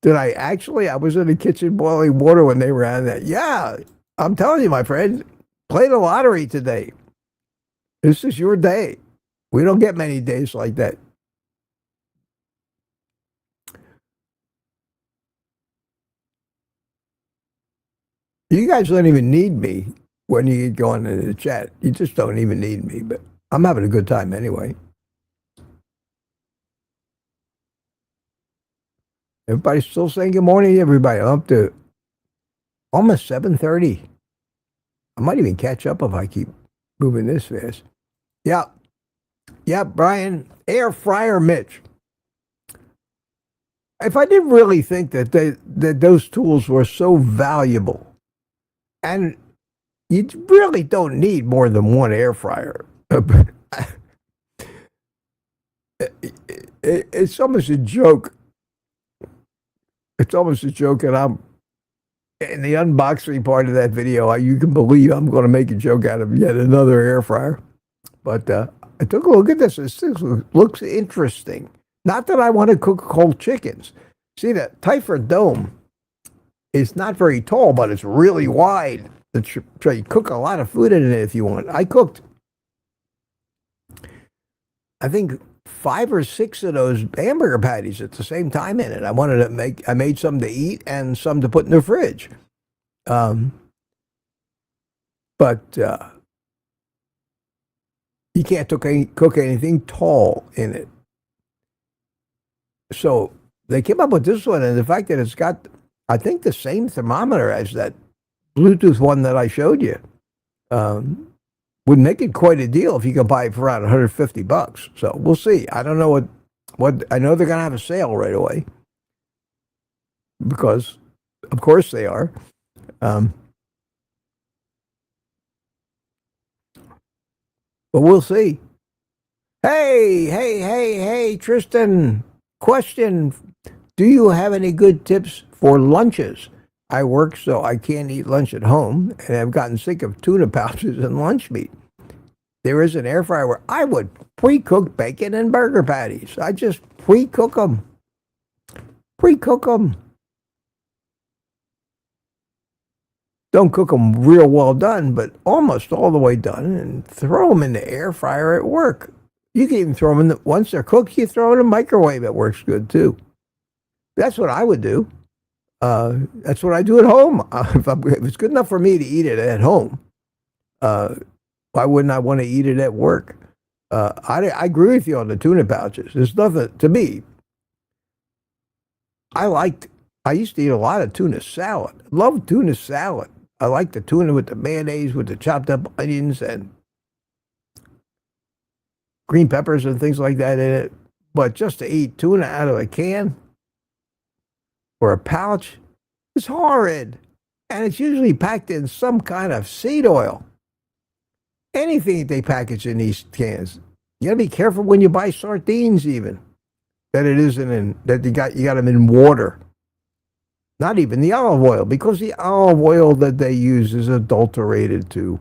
I was in the kitchen boiling water when they ran that. Yeah, I'm telling you, my friend, play the lottery today. This is your day. We don't get many days like that. You guys don't even need me when you get going into the chat. You just don't even need me, but I'm having a good time anyway. Everybody's still saying good morning, everybody. I'm up to almost 7:30. I might even catch up if I keep moving this fast. Yeah. Yeah, Brian. Air fryer Mitch. If I didn't really think that those tools were so valuable, and you really don't need more than one air fryer. It's almost a joke. It's almost a joke, and I'm in the unboxing part of that video. You can believe I'm going to make a joke out of yet another air fryer. But I took a look at this. This looks interesting. Not that I want to cook whole chickens. See, the Typher dome is not very tall, but it's really wide. So you cook a lot of food in it if you want. I cooked, I think, 5 or 6 of those hamburger patties at the same time in it. I made some to eat and some to put in the fridge. But you can't cook anything tall in it. So they came up with this one, and the fact that it's got, I think, the same thermometer as that Bluetooth one that I showed you. would make it quite a deal if you could buy it for around $150. So we'll see. I don't know what I know they're going to have a sale right away because, of course, they are. But we'll see. Hey, Tristan. Question. Do you have any good tips for lunches? I work, so I can't eat lunch at home, and I've gotten sick of tuna pouches and lunch meat. There is an air fryer where I would pre-cook bacon and burger patties. I just pre-cook them. Don't cook them real well done, but almost all the way done, and throw them in the air fryer at work. You can even throw them in once they're cooked, you throw them in the microwave. It works good too. That's what I would do. That's what I do at home. If it's good enough for me to eat it at home, why wouldn't I want to eat it at work? I agree with you on the tuna pouches. There's nothing, to me, I used to eat a lot of tuna salad. Love tuna salad. I like the tuna with the mayonnaise, with the chopped up onions and green peppers and things like that in it. But just to eat tuna out of a can or a pouch, it's horrid. And it's usually packed in some kind of seed oil. Anything they package in these cans. You gotta be careful when you buy sardines even. That it isn't in, that you got them in water. Not even the olive oil, because the olive oil that they use is adulterated too.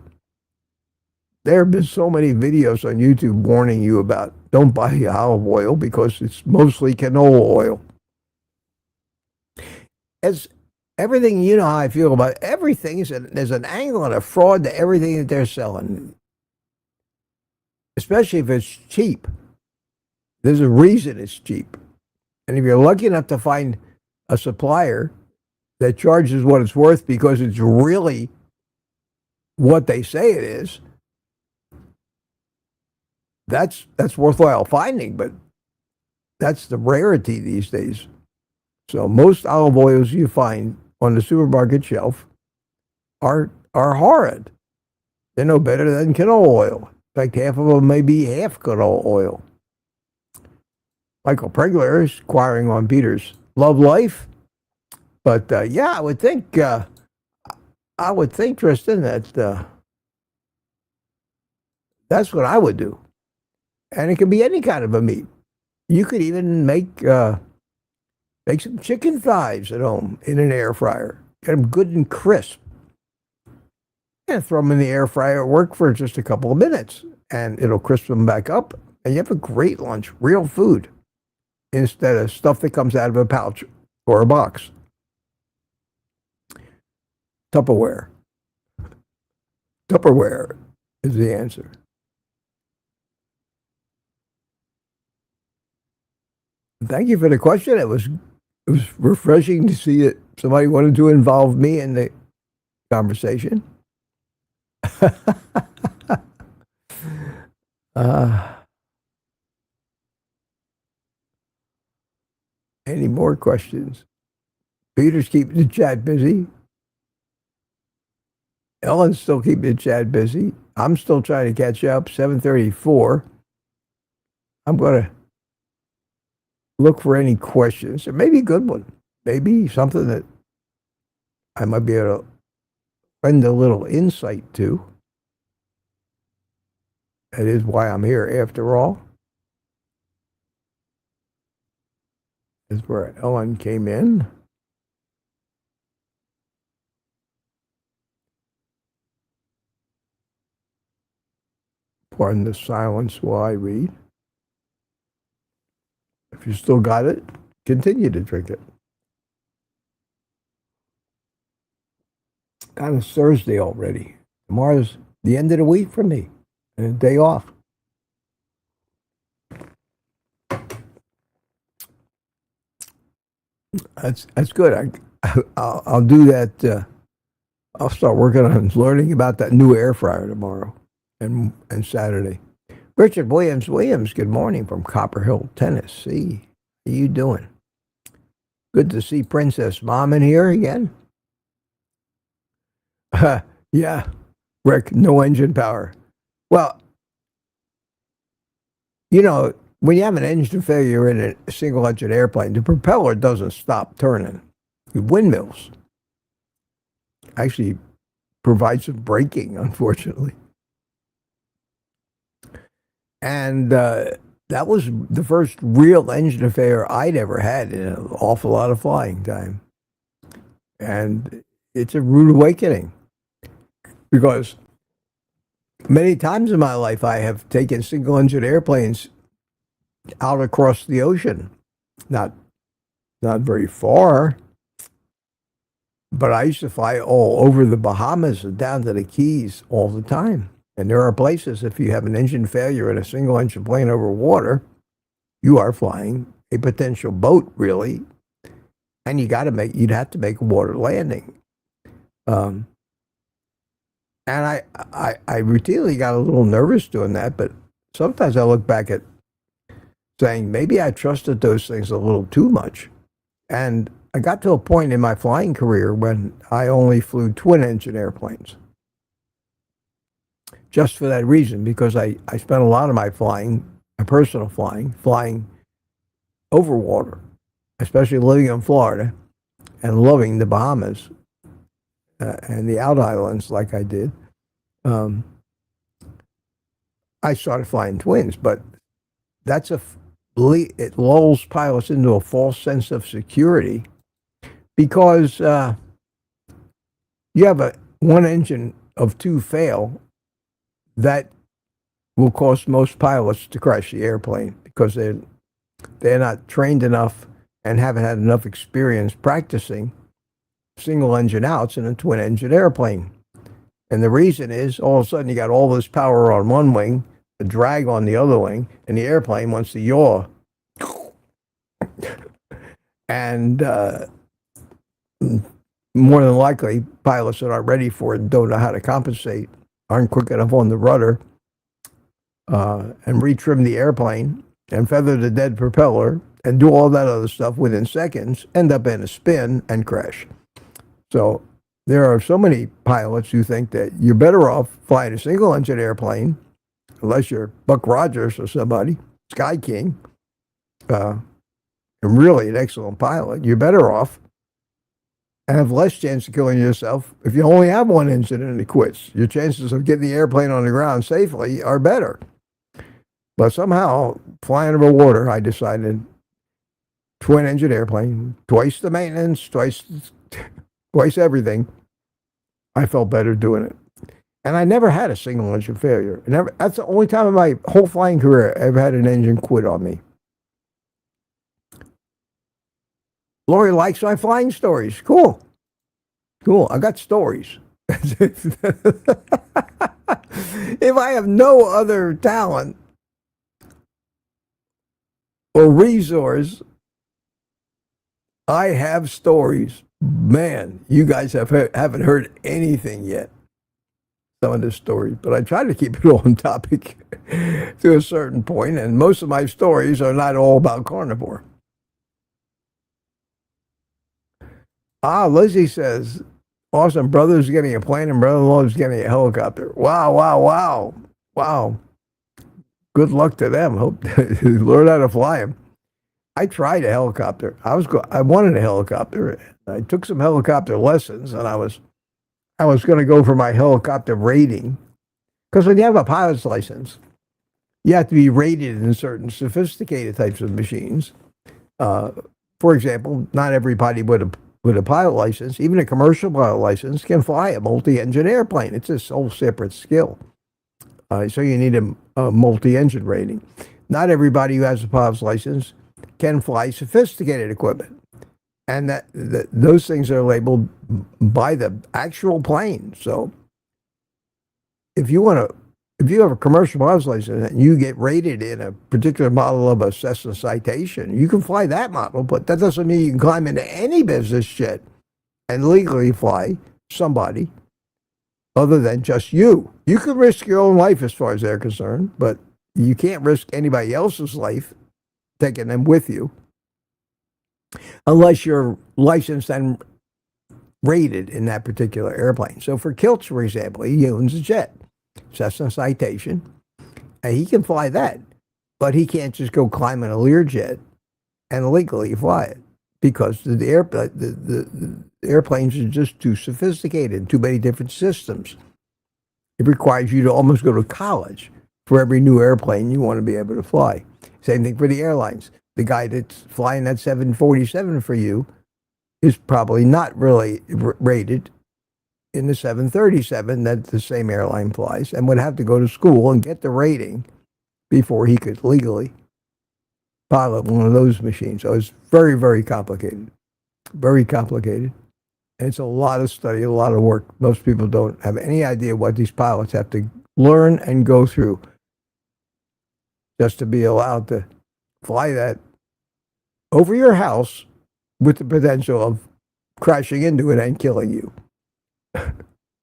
There have been so many videos on YouTube warning you about don't buy olive oil because it's mostly canola oil. As everything, you know how I feel about everything, there's an angle and a fraud to everything that they're selling. Especially if it's cheap. There's a reason it's cheap. And if you're lucky enough to find a supplier that charges what it's worth because it's really what they say it is, that's worthwhile finding, but that's the rarity these days. So most olive oils you find on the supermarket shelf are horrid. They're no better than canola oil. In fact, half of them may be half canola oil. Michael Pregler is inquiring on Peter's love life. But yeah, I would think, Tristan, that that's what I would do. And it could be any kind of a meat. You could even make some chicken thighs at home in an air fryer. Get them good and crisp. And throw them in the air fryer at work for just a couple of minutes. And it'll crisp them back up. And you have a great lunch, real food, instead of stuff that comes out of a pouch or a box. Tupperware. Tupperware is the answer. Thank you for the question. It was refreshing to see that somebody wanted to involve me in the conversation. Any more questions? Peter's keeping the chat busy. Ellen's still keeping the chat busy. I'm still trying to catch up. 7:34. I'm going to look for any questions. There may be a good one. Maybe something that I might be able to lend a little insight to. That is why I'm here after all. This is where Ellen came in. Pardon the silence while I read. If you still got it, continue to drink it. And it's Thursday already. Tomorrow's the end of the week for me, and a day off. That's good. I'll do that. I'll start working on learning about that new air fryer tomorrow and Saturday. Richard Williams, good morning from Copper Hill, Tennessee. How you doing? Good to see Princess Mom in here again. Yeah, Rick, no engine power. Well, when you have an engine failure in a single-engine airplane, the propeller doesn't stop turning. The windmills actually provide some braking, unfortunately. And that was the first real engine failure I'd ever had in an awful lot of flying time. And it's a rude awakening, because many times in my life I have taken single-engine airplanes out across the ocean. Not very far, but I used to fly all over the Bahamas and down to the Keys all the time. And there are places, if you have an engine failure in a single-engine plane over water, you are flying a potential boat, really, and you'd have to make a water landing. And I routinely got a little nervous doing that, but sometimes I look back at saying maybe I trusted those things a little too much. And I got to a point in my flying career when I only flew twin-engine airplanes. Just for that reason, because I spent a lot of my flying, my personal flying over water, especially living in Florida and loving the Bahamas and the out islands like I did. I started flying twins, but it lulls pilots into a false sense of security, because you have one engine of two fail, that will cause most pilots to crash the airplane, because they're not trained enough and haven't had enough experience practicing single engine outs in a twin engine airplane. And the reason is, all of a sudden you got all this power on one wing, a drag on the other wing, and the airplane wants to yaw. And more than likely, pilots that aren't ready for it and don't know how to compensate, aren't quick enough on the rudder, and retrim the airplane and feather the dead propeller and do all that other stuff within seconds, end up in a spin and crash. So there are so many pilots who think that you're better off flying a single-engine airplane, unless you're Buck Rogers or somebody, Sky King, and really an excellent pilot. You're better off and have less chance of killing yourself if you only have one engine and it quits. Your chances of getting the airplane on the ground safely are better. But somehow, flying over water, I decided twin-engine airplane, twice the maintenance, twice everything. I felt better doing it. And I never had a single-engine failure. That's the only time in my whole flying career I ever had an engine quit on me. Lori likes my flying stories. Cool. I got stories. If I have no other talent or resource, I have stories. Man, you guys haven't heard anything yet, some of this story, but I try to keep it on topic to a certain point, and most of my stories are not all about carnivore. Lizzie says, awesome, brother's getting a plane and brother-in-law is getting a helicopter. Wow. Good luck to them. Hope they learn how to fly them. I tried a helicopter. I wanted a helicopter. I took some helicopter lessons, and I was going to go for my helicopter rating. Because when you have a pilot's license, you have to be rated in certain sophisticated types of machines. For example, not everybody with a pilot license, even a commercial pilot license, can fly a multi-engine airplane. It's a whole separate skill. So you need a multi-engine rating. Not everybody who has a pilot's license can fly sophisticated equipment. And those things are labeled by the actual plane. So if you have a commercial pilot's license and you get rated in a particular model of a Cessna Citation, you can fly that model, but that doesn't mean you can climb into any business jet and legally fly somebody other than just you. You can risk your own life as far as they're concerned, but you can't risk anybody else's life taking them with you unless you're licensed and rated in that particular airplane. So for Kilts, for example, he owns a jet. Cessna Citation, and he can fly that, but he can't just go climb in a Learjet and legally fly it because the airplanes are just too sophisticated, too many different systems. It requires you to almost go to college for every new airplane you want to be able to fly. Same thing for the airlines. The guy that's flying that 747 for you is probably not really rated in the 737 that the same airline flies and would have to go to school and get the rating before he could legally pilot one of those machines. So it's very, very complicated. Very complicated. And it's a lot of study, a lot of work. Most people don't have any idea what these pilots have to learn and go through just to be allowed to fly that over your house with the potential of crashing into it and killing you.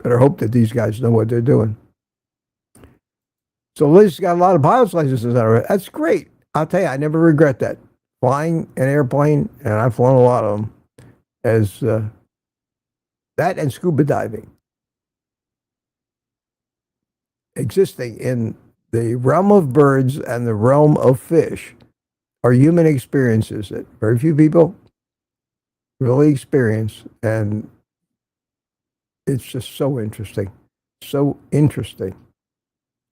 Better hope that these guys know what they're doing. So Liz got a lot of pilot's licenses out of it. That's great. I'll tell you, I never regret that. Flying an airplane, and I've flown a lot of them, as that and scuba diving. Existing in the realm of birds and the realm of fish are human experiences that very few people really experience, and it's just so interesting. So interesting.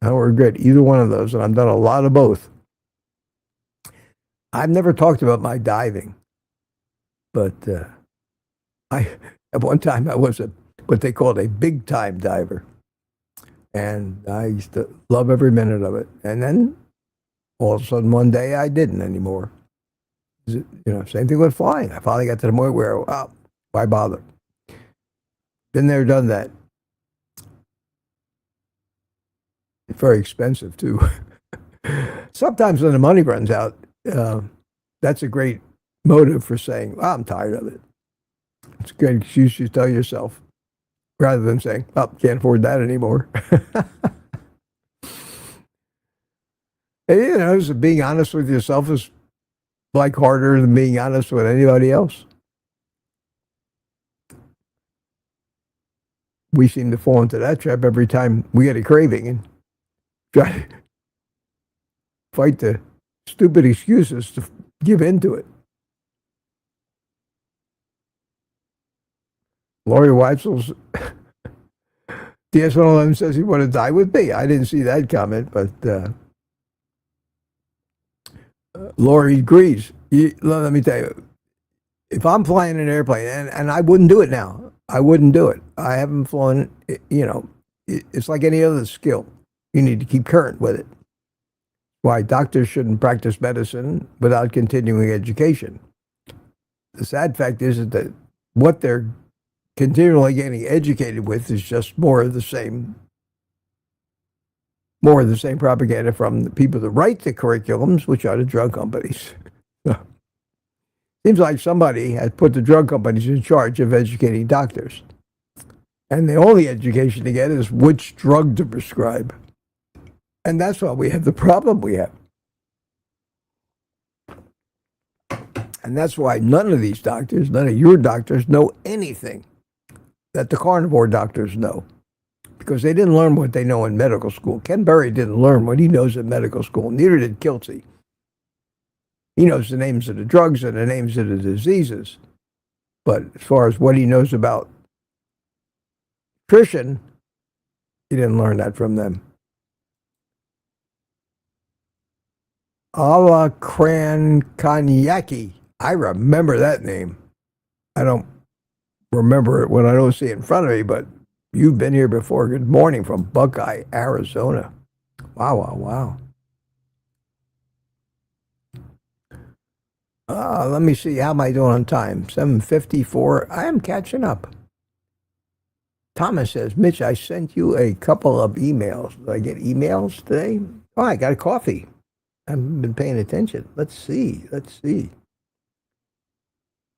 I don't regret either one of those, and I've done a lot of both. I've never talked about my diving, but at one time I was what they called a big time diver, and I used to love every minute of it. And then all of a sudden one day I didn't anymore. Same thing with flying. I finally got to the point where, wow, why bother? Been there, done that. It's very expensive too. Sometimes when the money runs out, that's a great motive for saying, well, I'm tired of it. It's a great excuse you tell yourself, rather than saying, oh, can't afford that anymore. And, so being honest with yourself is like harder than being honest with anybody else. We seem to fall into that trap every time we get a craving and try to fight the stupid excuses to give in to it. Lori Weitzel's DS111 says he want to die with me. I didn't see that comment, but Lori agrees. Let me tell you, if I'm flying an airplane, and I wouldn't do it now, I wouldn't do it. I haven't flown, it's like any other skill. You need to keep current with it. Why doctors shouldn't practice medicine without continuing education. The sad fact is that what they're continually getting educated with is just more of the same propaganda from the people that write the curriculums, which are the drug companies. Seems like somebody has put the drug companies in charge of educating doctors. And the only education to get is which drug to prescribe. And that's why we have the problem we have. And that's why none of these doctors, none of your doctors know anything that the carnivore doctors know. Because they didn't learn what they know in medical school. Ken Berry didn't learn what he knows in medical school. Neither did Kiltsey. He knows the names of the drugs and the names of the diseases. But as far as what he knows about nutrition, he didn't learn that from them. Alakran Kanyaki. I remember that name. I don't remember it when I don't see it in front of me, but you've been here before. Good morning from Buckeye, Arizona. Wow. Let me see. How am I doing on time? 7:54. I am catching up. Thomas says, Mitch, I sent you a couple of emails. Did I get emails today? Oh, I got a coffee. I haven't been paying attention. Let's see.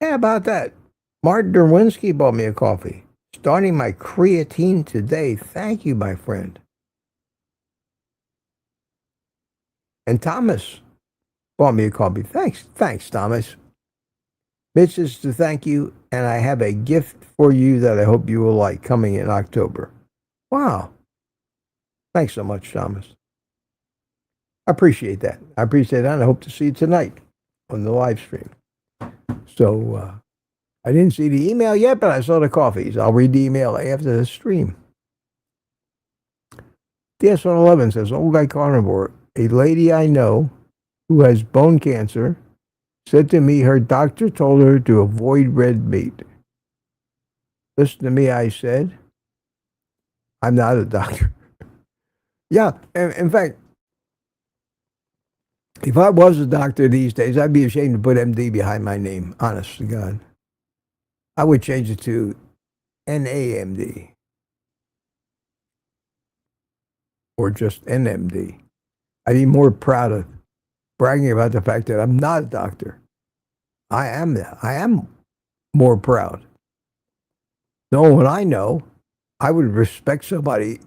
How about that? Martin Derwinski bought me a coffee. Starting my creatine today. Thank you, my friend. And Thomas bought me a coffee. Thanks, Thomas. Mitch is to thank you, and I have a gift for you that I hope you will like coming in October. Wow. Thanks so much, Thomas. I appreciate that. I appreciate that, and I hope to see you tonight on the live stream. So I didn't see the email yet, but I saw the coffees. I'll read the email after the stream. DS111 says, Old Guy Carnivore, a lady I know who has bone cancer said to me her doctor told her to avoid red meat. Listen to me, I said. I'm not a doctor. Yeah, in fact, if I was a doctor these days, I'd be ashamed to put MD behind my name, honest to God. I would change it to NAMD or just NMD. I'd be more proud of bragging about the fact that I'm not a doctor. I am more proud. Knowing what I know, I would respect somebody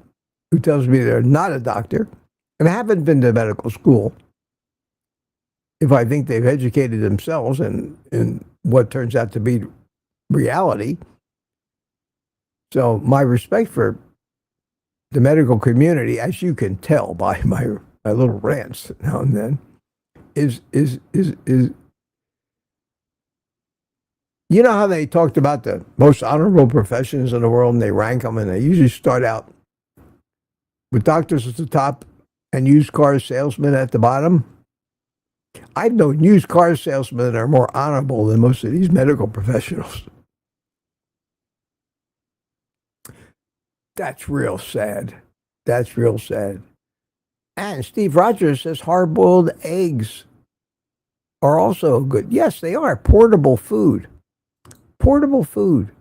who tells me they're not a doctor and haven't been to medical school if I think they've educated themselves in what turns out to be reality. So my respect for the medical community, as you can tell by my little rants now and then, is you know how they talked about the most honorable professions in the world and they rank them, and they usually start out with doctors at the top and used car salesmen at the bottom? I've known used car salesmen that are more honorable than most of these medical professionals. That's real sad. That's real sad. And Steve Rogers says hard-boiled eggs are also good. Yes, they are. Portable food. Portable food.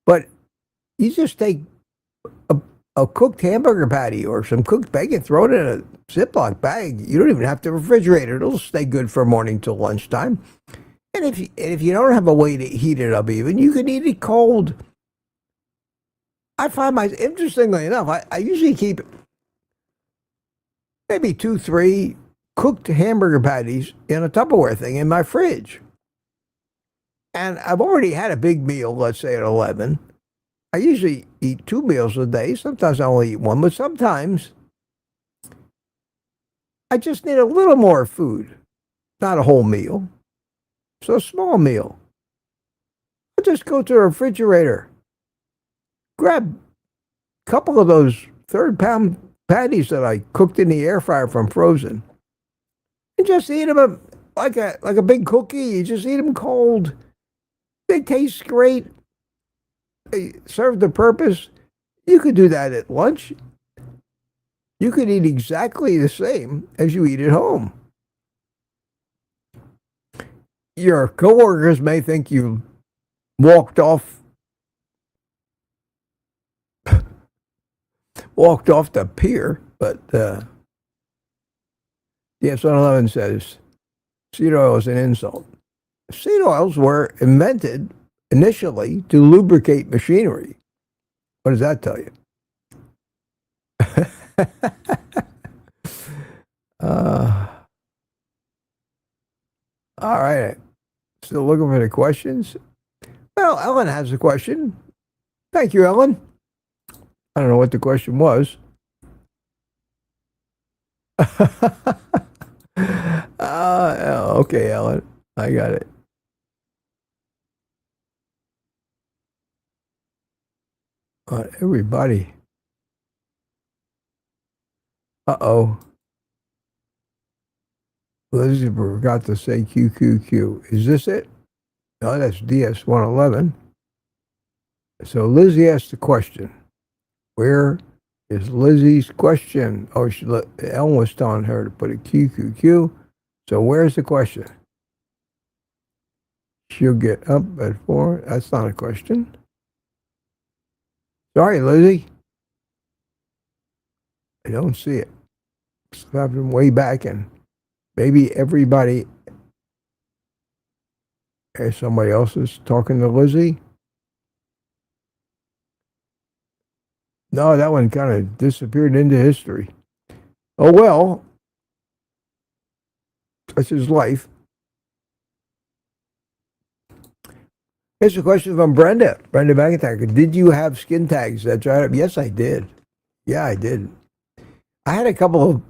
But you just take a cooked hamburger patty or some cooked bacon, throw it in a Ziploc bag. You don't even have to refrigerate it. It'll stay good from morning till lunchtime. And if you don't have a way to heat it up even, you can eat it cold. I find interestingly enough, I usually keep maybe 2-3 cooked hamburger patties in a Tupperware thing in my fridge. And I've already had a big meal, let's say at 11. I usually eat 2 meals a day. Sometimes I only eat 1, but sometimes I just need a little more food, not a whole meal. So a small meal. I'll just go to the refrigerator, grab a couple of those third-pound patties that I cooked in the air fryer from frozen, and just eat them like a big cookie. You just eat them cold. They taste great. They serve the purpose. You could do that at lunch. You could eat exactly the same as you eat at home. Your coworkers may think you walked off the pier, but yes, 111 says seed oil is an insult. Seed oils were invented initially to lubricate machinery. What does that tell you? All right. Still looking for the questions? Well, Ellen has a question. Thank you, Ellen. I don't know what the question was. Okay, Ellen. I got it. Everybody. Uh-oh. Lizzie forgot to say QQQ. Is this it? No, that's DS111. So Lizzie asked the question. Where is Lizzie's question? Oh, Ellen was telling her to put a QQQ. So where's the question? She'll get up at 4. That's not a question. Sorry, Lizzie. I don't see it. It's happened way back, and maybe everybody, somebody else is talking to Lizzie. No, that one kind of disappeared into history. Oh, well, that's his life. Here's a question from Brenda. Brenda McIntyre. Did you have skin tags that dried up? Yes, I did. Yeah, I did. I had a couple of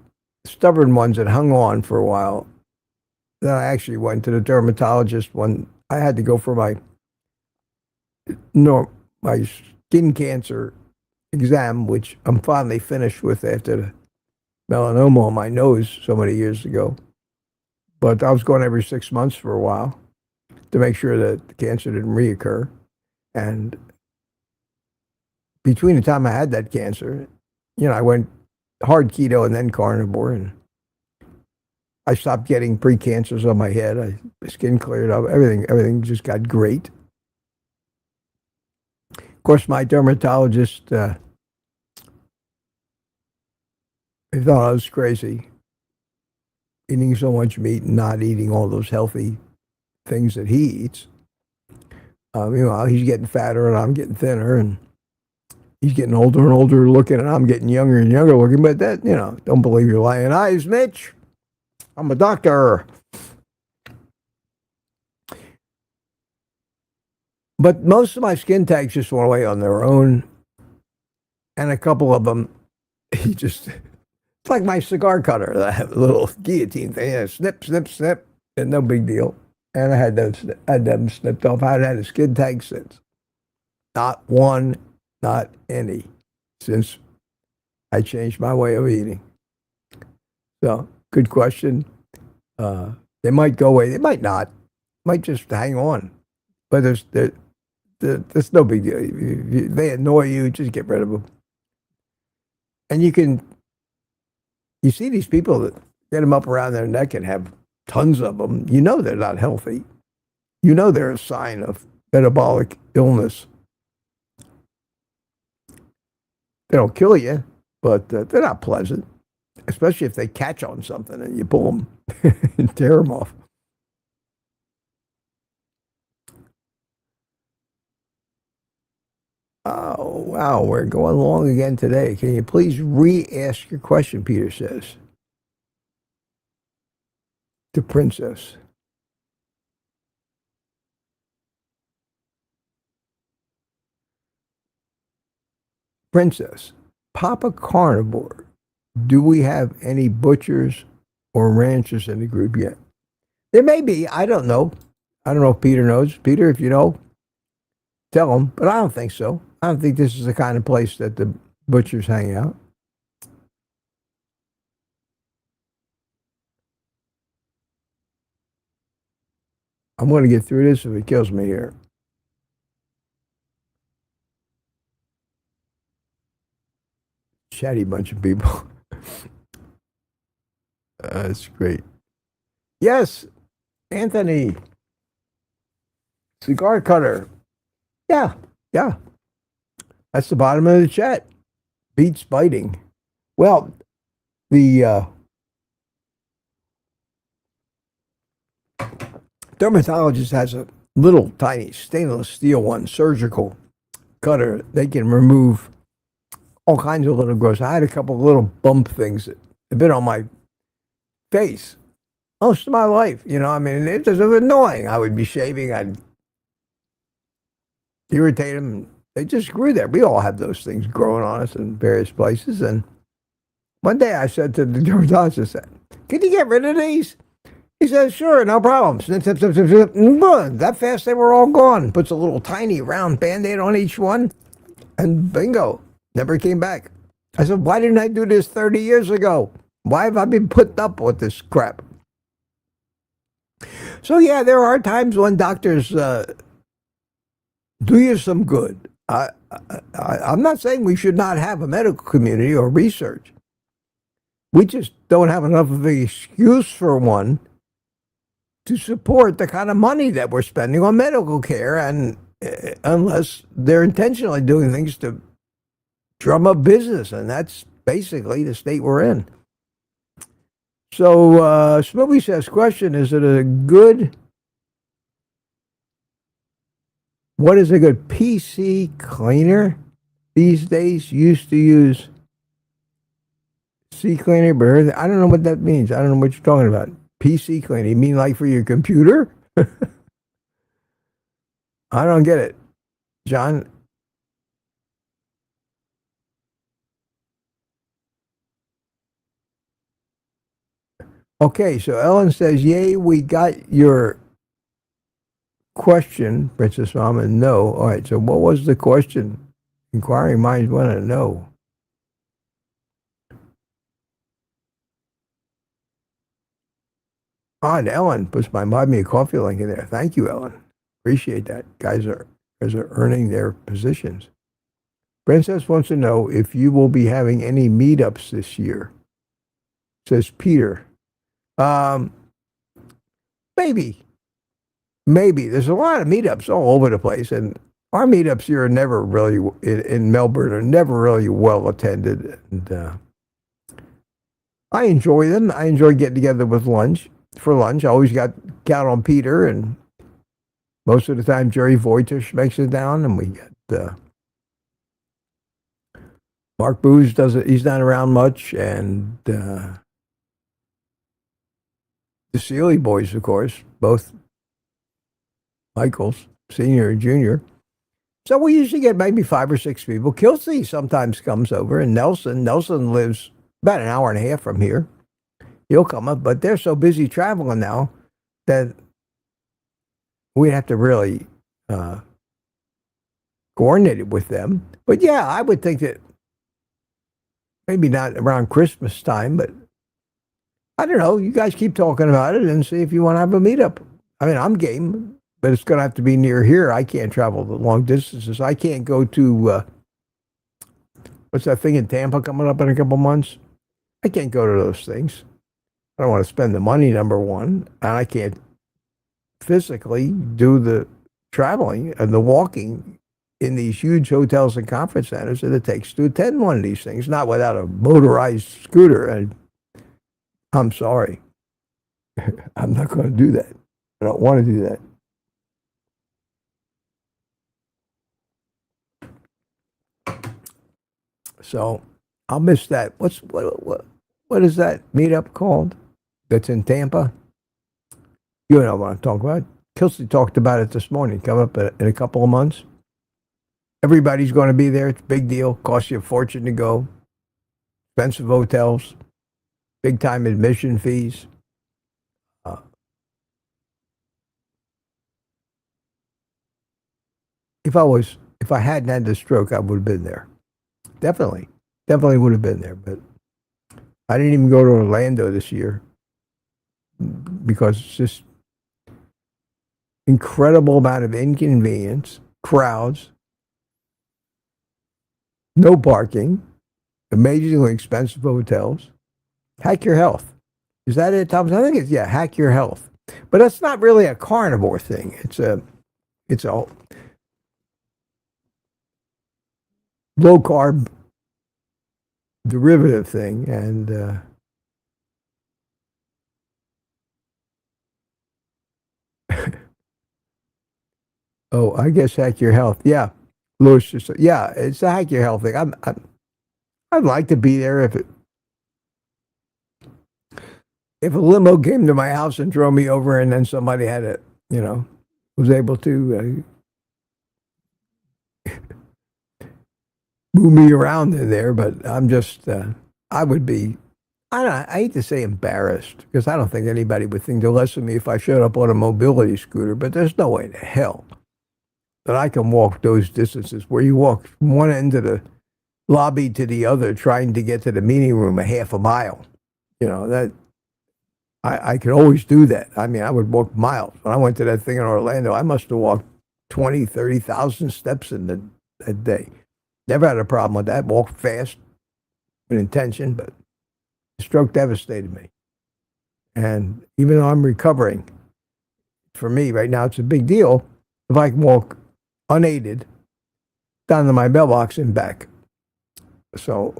stubborn ones that hung on for a while. Then I actually went to the dermatologist when I had to go for my my skin cancer exam, which I'm finally finished with after the melanoma on my nose so many years ago. But I was going every 6 months for a while to make sure that the cancer didn't reoccur. And between the time I had that cancer, I went hard keto and then carnivore, and I stopped getting precancers on my head. My skin cleared up. Everything just got great. Of course, my dermatologist, he thought I was crazy, eating so much meat and not eating all those healthy things that he eats. He's getting fatter and I'm getting thinner, and he's getting older and older looking, and I'm getting younger and younger looking. But that, don't believe your lying eyes, Mitch. I'm a doctor. But most of my skin tags just went away on their own. And a couple of them, it's like my cigar cutter, that little guillotine thing. Snip, snip, snip, and no big deal. And I had them snipped off. I haven't had a skin tag since. Not one, not any, since I changed my way of eating. So, good question. They might go away. They might not. Might just hang on. But there's no big deal. If they annoy you, just get rid of them. And you see these people that get them up around their neck and have tons of them. You know they're not healthy. You know they're a sign of metabolic illness. They don't kill you, but they're not pleasant, especially if they catch on something and you pull them and tear them off. Oh, wow, we're going long again today. Can you please re-ask your question, Peter says to Princess. Princess, Papa Carnivore, do we have any butchers or ranchers in the group yet? There may be. I don't know. I don't know if Peter knows. Peter, if you know, tell him. But I don't think so. I don't think this is the kind of place that the butchers hang out. I'm going to get through this if it kills me here. Chatty bunch of people. That's great. Yes, Anthony. Cigar cutter. Yeah. That's the bottom of the chat. Beats biting. Well, the dermatologist has a little tiny stainless steel one, surgical cutter. They can remove all kinds of little growths. I had a couple of little bump things that have been on my face most of my life. It was annoying. I would be shaving. I'd irritate them. They just grew there. We all have those things growing on us in various places. And one day I said to the dermatologist, "Can you get rid of these?" He says, "Sure, no problem." Snip, snip, snip, snip, snip. That fast, they were all gone. Puts a little tiny round Band-Aid on each one, and bingo, never came back. I said, "Why didn't I do this 30 years ago? Why have I been putting up with this crap?" So yeah, there are times when doctors do you some good. I'm not saying we should not have a medical community or research. We just don't have enough of an excuse for one to support the kind of money that we're spending on medical care, and unless they're intentionally doing things to drum up business, and that's basically the state we're in. So Smokey says, question, what is a good PC cleaner these days? Used to use C cleaner, but I don't know what that means. I don't know what you're talking about. PC cleaner, you mean like for your computer? I don't get it. John? Okay, so Ellen says, yay, we got your question, Princess Mama. No. All right, so what was the question? Inquiring minds want to know. And Ellen puts my Buy Me a Coffee link in there. Thank you, Ellen. Appreciate that. Guys are earning their positions. Princess wants to know if you will be having any meetups this year. Says Peter. Maybe. There's a lot of meetups all over the place, and our meetups here are never really in Melbourne are never really well attended. And I enjoy them. I enjoy getting together with lunch. For lunch, I always count on Peter, and most of the time Jerry Voitish makes it down, and we get Mark Booz does it. He's not around much, and the Sealy boys, of course, both Michaels, senior and junior. So we usually get maybe 5 or 6 people. Kelsey sometimes comes over, and Nelson lives about an hour and a half from here. He'll come up, but they're so busy traveling now that we have to really coordinate it with them. But yeah, I would think that maybe not around Christmas time, but I don't know. You guys keep talking about it and see if you want to have a meetup. I mean, I'm game, but it's going to have to be near here. I can't travel the long distances. I can't go to, what's that thing in Tampa coming up in a couple months? I can't go to those things. I don't want to spend the money, number one, and I can't physically do the traveling and the walking in these huge hotels and conference centers that it takes to attend one of these things, not without a motorized scooter. And I'm sorry. I'm not going to do that. I don't want to do that. So I'll miss that. What is that meetup called that's in Tampa? You know what I'm talking about. Kelsey talked about it this morning. Come up in a couple of months. Everybody's going to be there. It's a big deal. Costs you a fortune to go. Expensive hotels. Big time admission fees. If I hadn't had the stroke, I would have been there. Definitely would have been there. But I didn't even go to Orlando this year because it's just incredible amount of inconvenience, crowds, no parking, amazingly expensive hotels. Hack your health. Is that it, Thomas? I think it's, yeah, hack your health. But that's not really a carnivore thing. It's a low carb derivative thing. And oh, I guess hack your health. Yeah. Louis just said, yeah, it's a hack your health thing. I'd like to be there if a limo came to my house and drove me over, and then somebody had it, was able to move me around in there. But I'm just, I would be, I hate to say embarrassed, because I don't think anybody would think the less of me if I showed up on a mobility scooter. But there's no way in hell that I can walk those distances where you walk from one end of the lobby to the other trying to get to the meeting room a half a mile. That I could always do that. I mean, I would walk miles. When I went to that thing in Orlando, I must have walked 20, 30,000 steps in that day. Never had a problem with that. Walked fast with intention, but the stroke devastated me. And even though I'm recovering, for me right now, it's a big deal if I can walk unaided down to my mailbox and back. So,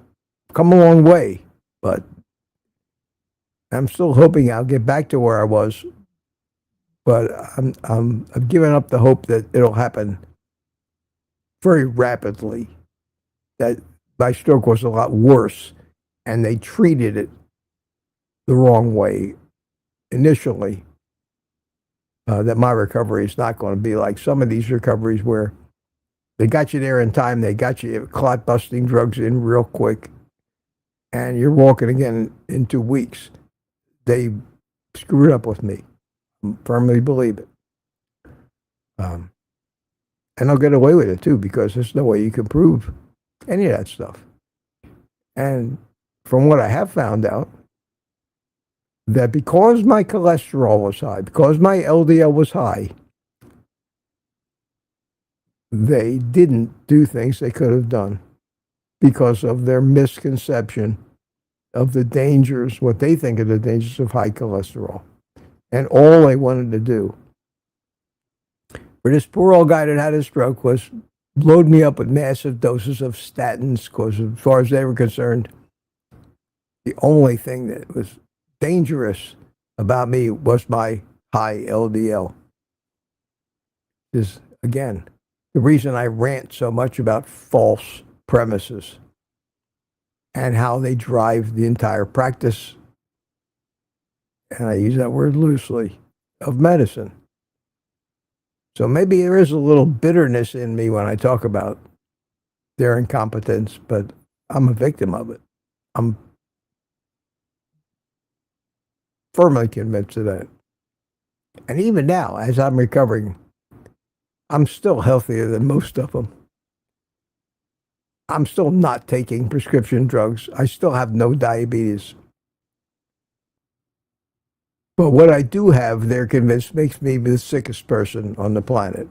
come a long way, but I'm still hoping I'll get back to where I was. But I've given up the hope that it'll happen very rapidly. That my stroke was a lot worse, and they treated it the wrong way initially. That my recovery is not going to be like some of these recoveries where they got you there in time, they got you clot-busting drugs in real quick, and you're walking again in 2 weeks. they screwed up with me. I firmly believe it. And I'll get away with it too, because there's no way you can prove any of that stuff. And from what I have found out, that because my cholesterol was high, because my LDL was high, they didn't do things they could have done because of their misconception of the dangers, what they think are the dangers of high cholesterol. And all they wanted to do for this poor old guy that had a stroke was load me up with massive doses of statins, because as far as they were concerned, the only thing that was dangerous about me was my high LDL. Is, again, the reason I rant so much about false premises and how they drive the entire practice, and I use that word loosely, of medicine. So maybe there is a little bitterness in me when I talk about their incompetence, but I'm a victim of it. I'm firmly convinced of that. And even now, as I'm recovering, I'm still healthier than most of them. I'm still not taking prescription drugs. I still have no diabetes. But what I do have, they're convinced, makes me the sickest person on the planet.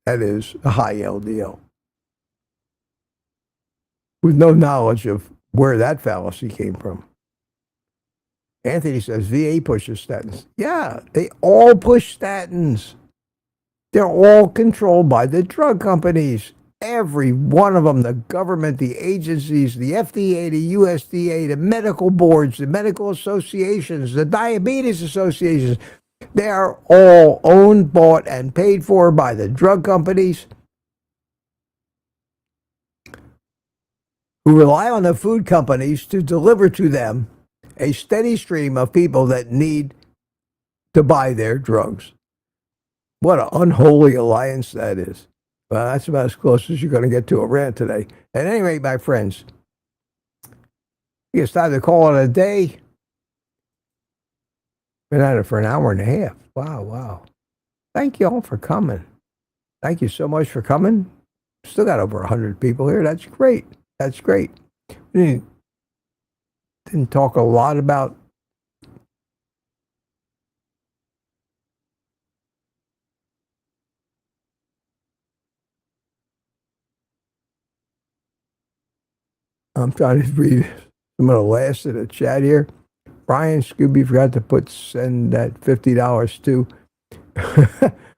That is a high LDL. With no knowledge of where that fallacy came from. Anthony says, VA pushes statins. Yeah, they all push statins. They're all controlled by the drug companies. Every one of them, the government, the agencies, the FDA, the USDA, the medical boards, the medical associations, the diabetes associations, they are all owned, bought, and paid for by the drug companies, who rely on the food companies to deliver to them a steady stream of people that need to buy their drugs. What an unholy alliance that is. Well, that's about as close as you're going to get to a rant today. At any rate, my friends, it's time to call it a day. Been at it for an hour and a half. Wow. Thank you all for coming. Thank you so much for coming. Still got over 100 people here. That's great. We didn't talk a lot about I'm trying to read some of the last of the chat here. Brian Scooby forgot to send that $50 to.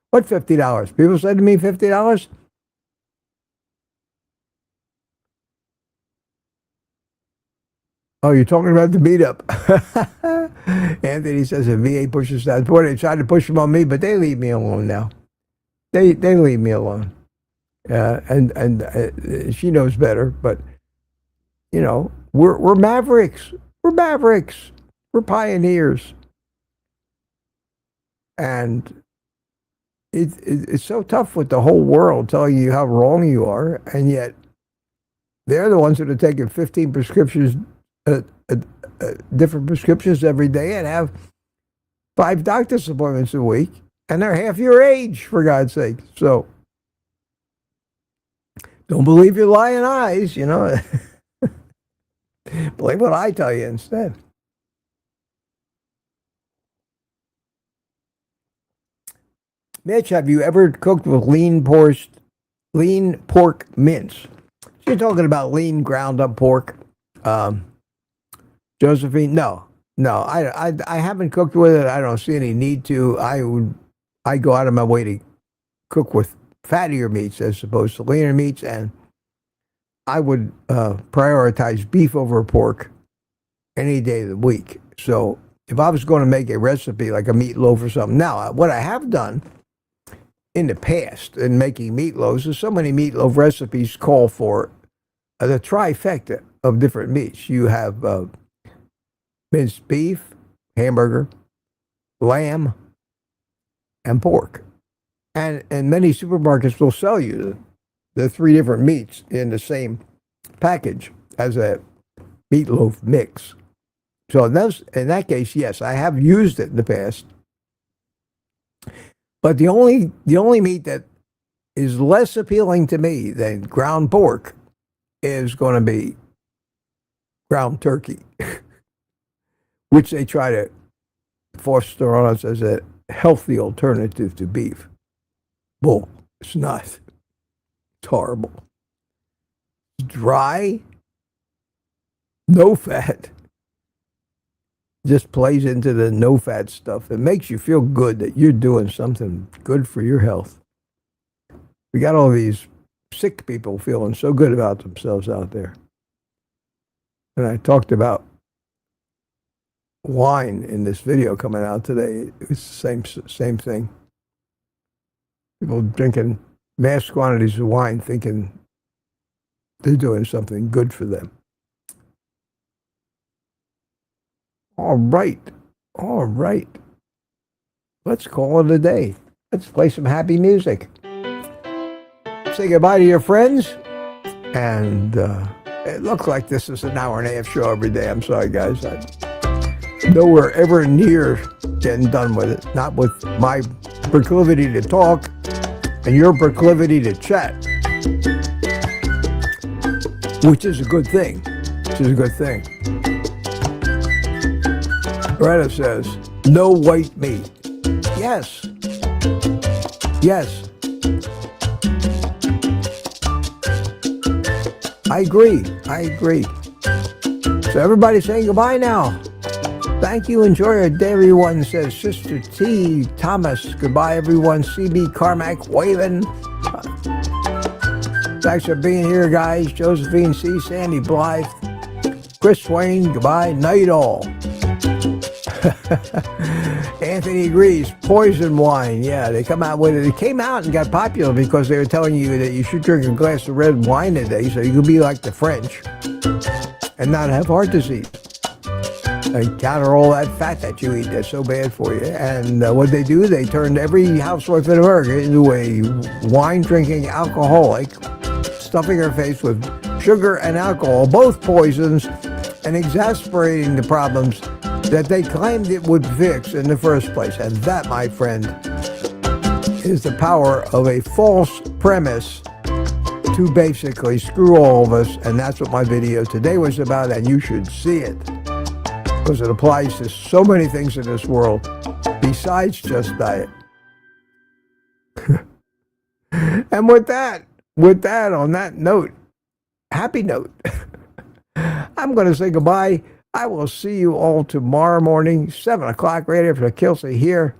What $50? People said to me $50? Oh, you're talking about the meetup. Anthony says the VA pushes that. Boy, they tried to push them on me, but they leave me alone now. They leave me alone. And she knows better, but you know, we're mavericks. We're mavericks. We're pioneers. And it's so tough with the whole world telling you how wrong you are, and yet they're the ones that are taking 15 prescriptions, different prescriptions every day, and have 5 doctor's appointments a week, and they're half your age, for God's sake. So don't believe your lying eyes, you know. Believe what I tell you instead. Mitch, have you ever cooked with lean pork mince? So you're talking about lean ground up pork. Josephine, no, I haven't cooked with it. I don't see any need to. I go out of my way to cook with fattier meats as opposed to leaner meats, and I would prioritize beef over pork any day of the week. So if I was going to make a recipe like a meatloaf or something, now what I have done in the past in making meatloaves is so many meatloaf recipes call for the trifecta of different meats. You have minced beef, hamburger, lamb, and pork. And many supermarkets will sell you the 3 different meats in the same package as a meatloaf mix. So in that case, yes, I have used it in the past. But the only meat that is less appealing to me than ground pork is going to be ground turkey, which they try to foster on us as a healthy alternative to beef. Bull. It's not. It's horrible. It's dry, no fat. Just plays into the no fat stuff. It makes you feel good that you're doing something good for your health. We got all these sick people feeling so good about themselves out there. And I talked about wine in this video coming out today. It's the same thing. People drinking mass quantities of wine thinking they're doing something good for them. All right. Let's call it a day. Let's play some happy music. Say goodbye to your friends. And it looks like this is an hour and a half show every day. I'm sorry, guys. I'm nowhere ever near getting done with it. Not with my proclivity to talk and your proclivity to chat. Which is a good thing. Greta says, no white meat. Yes. I agree. So everybody's saying goodbye now. Thank you. Enjoy your day, everyone, says Sister T. Thomas. Goodbye, everyone. CB Carmack waving. Thanks for being here, guys. Josephine C. Sandy Blythe. Chris Swain. Goodbye. Night all. Anthony agrees. Poison wine. Yeah, they come out with it. It came out and got popular because they were telling you that you should drink a glass of red wine a day so you could be like the French and not have heart disease. And counter all that fat that you eat that's so bad for you. And what they do, they turned every housewife in America into a wine-drinking alcoholic, stuffing her face with sugar and alcohol, both poisons, and exasperating the problems that they claimed it would fix in the first place. And that, my friend, is the power of a false premise to basically screw all of us. And that's what my video today was about, and you should see it. Because it applies to so many things in this world besides just diet. And with that, on that note, happy note, I'm going to say goodbye. I will see you all tomorrow morning, 7 o'clock, right after Kelsey here.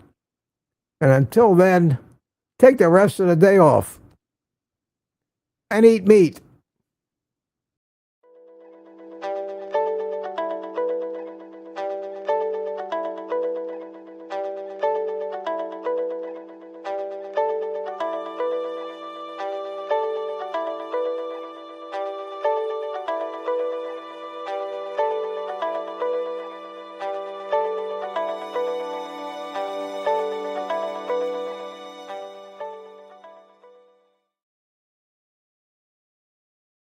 And until then, take the rest of the day off and eat meat.